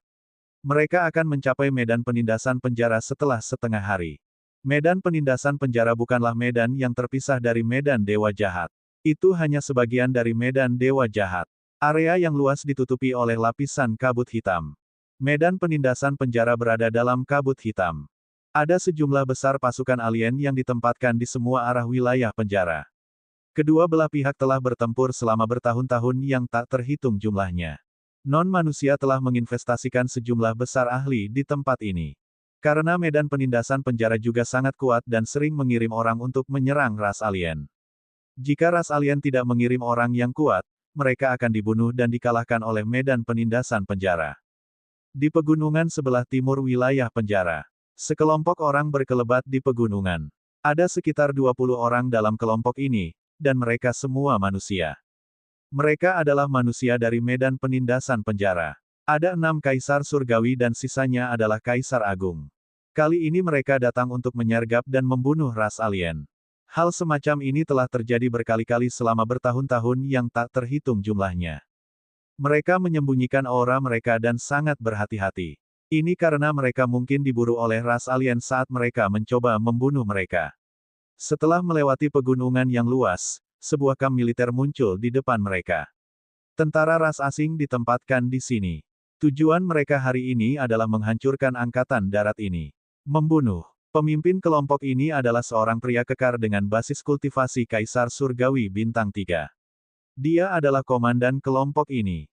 Mereka akan mencapai medan penindasan penjara setelah setengah hari. Medan penindasan penjara bukanlah medan yang terpisah dari medan dewa jahat. Itu hanya sebagian dari medan dewa jahat. Area yang luas ditutupi oleh lapisan kabut hitam. Medan penindasan penjara berada dalam kabut hitam. Ada sejumlah besar pasukan alien yang ditempatkan di semua arah wilayah penjara. Kedua belah pihak telah bertempur selama bertahun-tahun yang tak terhitung jumlahnya. Non-manusia telah menginvestasikan sejumlah besar ahli di tempat ini. Karena medan penindasan penjara juga sangat kuat dan sering mengirim orang untuk menyerang ras alien. Jika ras alien tidak mengirim orang yang kuat, mereka akan dibunuh dan dikalahkan oleh medan penindasan penjara. Di pegunungan sebelah timur wilayah penjara, sekelompok orang berkelebat di pegunungan. Ada sekitar 20 orang dalam kelompok ini, dan mereka semua manusia. Mereka adalah manusia dari medan penindasan penjara. Ada 6 kaisar surgawi dan sisanya adalah kaisar agung. Kali ini mereka datang untuk menyergap dan membunuh ras alien. Hal semacam ini telah terjadi berkali-kali selama bertahun-tahun yang tak terhitung jumlahnya. Mereka menyembunyikan aura mereka dan sangat berhati-hati. Ini karena mereka mungkin diburu oleh ras alien saat mereka mencoba membunuh mereka. Setelah melewati pegunungan yang luas, sebuah kamp militer muncul di depan mereka. Tentara ras asing ditempatkan di sini. Tujuan mereka hari ini adalah menghancurkan angkatan darat ini. Membunuh. Pemimpin kelompok ini adalah seorang pria kekar dengan basis kultivasi Kaisar Surgawi Bintang 3. Dia adalah komandan kelompok ini.